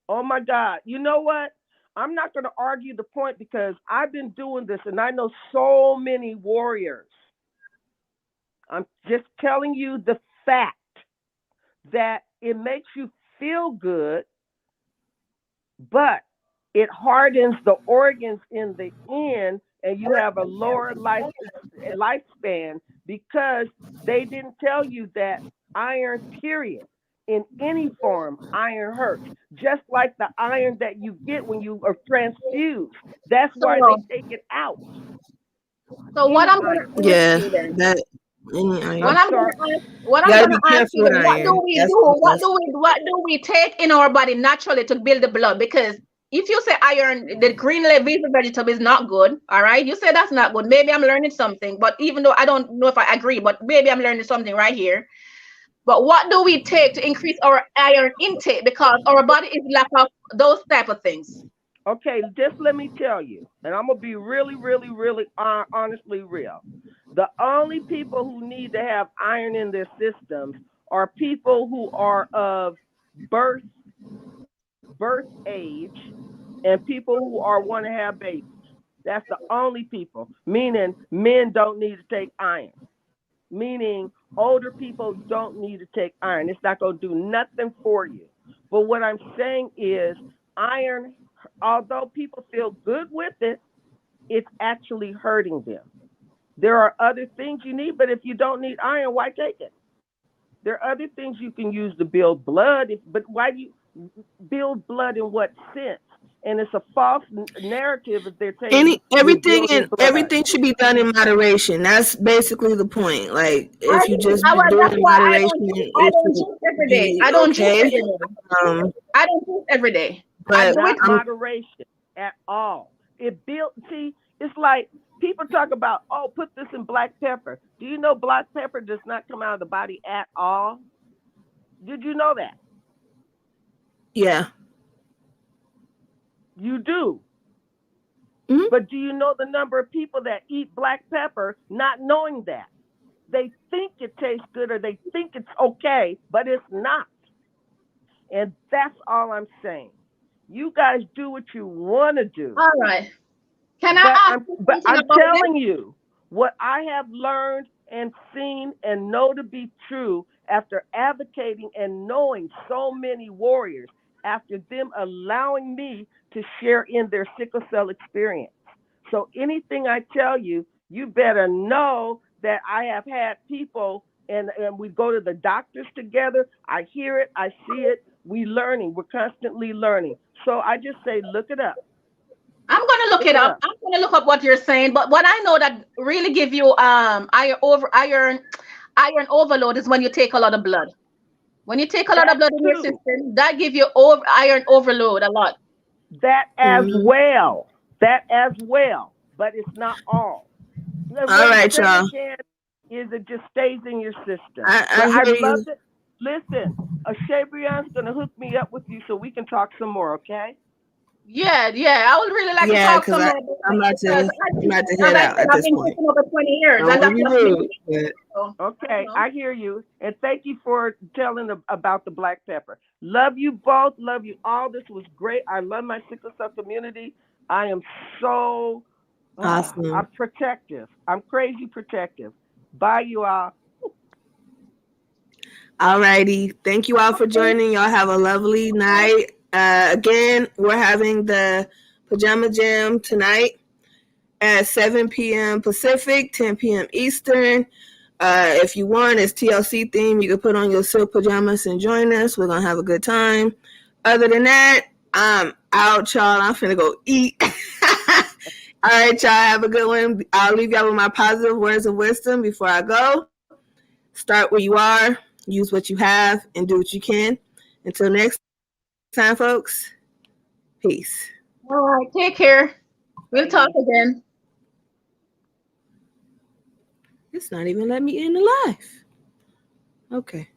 Oh my God. You know what? I'm not gonna argue the point because I've been doing this and I know so many warriors. I'm just telling you the fact that it makes you feel good, but it hardens the organs in the end, and you have a lower lifespan because they didn't tell you that. Iron, period. In any form, iron hurts. Just like the iron that you get when you are transfused. That's why they So, take it out. what Any I'm iron. gonna ask Yeah, you then, that any I'm iron. sorry. what You I'm gotta gonna be ask careful you with then, what do iron. we That's do? the most. What do we take in our body naturally to build the blood? Because if you say iron, the green leafy vegetable is not good, all right? You say that's not good. Maybe I'm learning something, but even though I don't know if I agree, but maybe I'm learning something right here. But what do we take to increase our iron intake? Because our body is lack of those type of things. Okay, just let me tell you, and I'm gonna be really, really, really honestly real. The only people who need to have iron in their systems are people who are of birth birth age and people who are want to have babies. That's the only people. Meaning men don't need to take iron. Meaning older people don't need to take iron. It's not going to do nothing for you. But what I'm saying is iron, although people feel good with it, it's actually hurting them. There are other things you need, but if you don't need iron, why take it? There are other things you can use to build blood, but why do you build blood in what sense? And it's a false narrative if they're telling you you're Everything building and blood. everything should be done in moderation. That's basically the point. Like I if you do. just be doing That's in why moderation, I it don't should juice every day. be I don't juice okay. every day. Um, I don't juice every day. I but do Not it. I'm moderation at all. It built, see, it's like people talk about, oh, put this in black pepper. Do you know black pepper does not come out of the body at all? Did you know that? yeah. You do. Hmm. But do you know the number of people that eat black pepper not knowing that? They think it tastes good or they think it's okay, but it's not. And that's all I'm saying. You guys do what you want to do. All right. Can I But ask I'm you but something I'm about this? telling you what I have learned and seen and know to be true after advocating and knowing so many warriors, after them allowing me to share in their sickle cell experience. So anything I tell you, you better know that I have had people and we go to the doctors together. I hear it, I see it, we learning, we're constantly learning. So I just say look it up. I'm gonna look Look it it up. up. I'm gonna look up what you're saying. But what I know that really give you iron overload is when you take a lot of blood. When you take a lot of That blood in your too. system, that give you iron overload a lot. That as Hmm. well. That as well. But it's not all. All What I'm right, saying, y'all. Jan, is it just stays in your system. But I I hear love you. it. Listen, Shabrian's gonna hook me up with you so we can talk some more, okay? Yeah, yeah. I would really like to Yeah, talk because some more I'm because about to as head I out said, at I've this been point. cooking over 20 years, Don't and want to that's be just me. rude, but So, Okay, you I hear you. And thank you for telling about the black pepper. Love you both. Love you all. This was great. I love my sickle cell community. I am so awesome. I'm protective. I'm crazy protective. Bye, you all. All righty. Thank you all for know. joining. Y'all have a lovely night. Again, we're having the Pajama Jam tonight at 7 p.m. Pacific, 10 p.m. Eastern. If you want, it's TLC theme. You can put on your silk pajamas and join us. We're going to have a good time. Other than that, I'm out, y'all. I'm finna go eat. All right, y'all. Have a good one. I'll leave y'all with my positive words of wisdom before I go. Start where you are, use what you have, and do what you can. Until next time, folks, peace. All right, take care. We'll talk Bye. again. It's not even letting me end the live. Okay.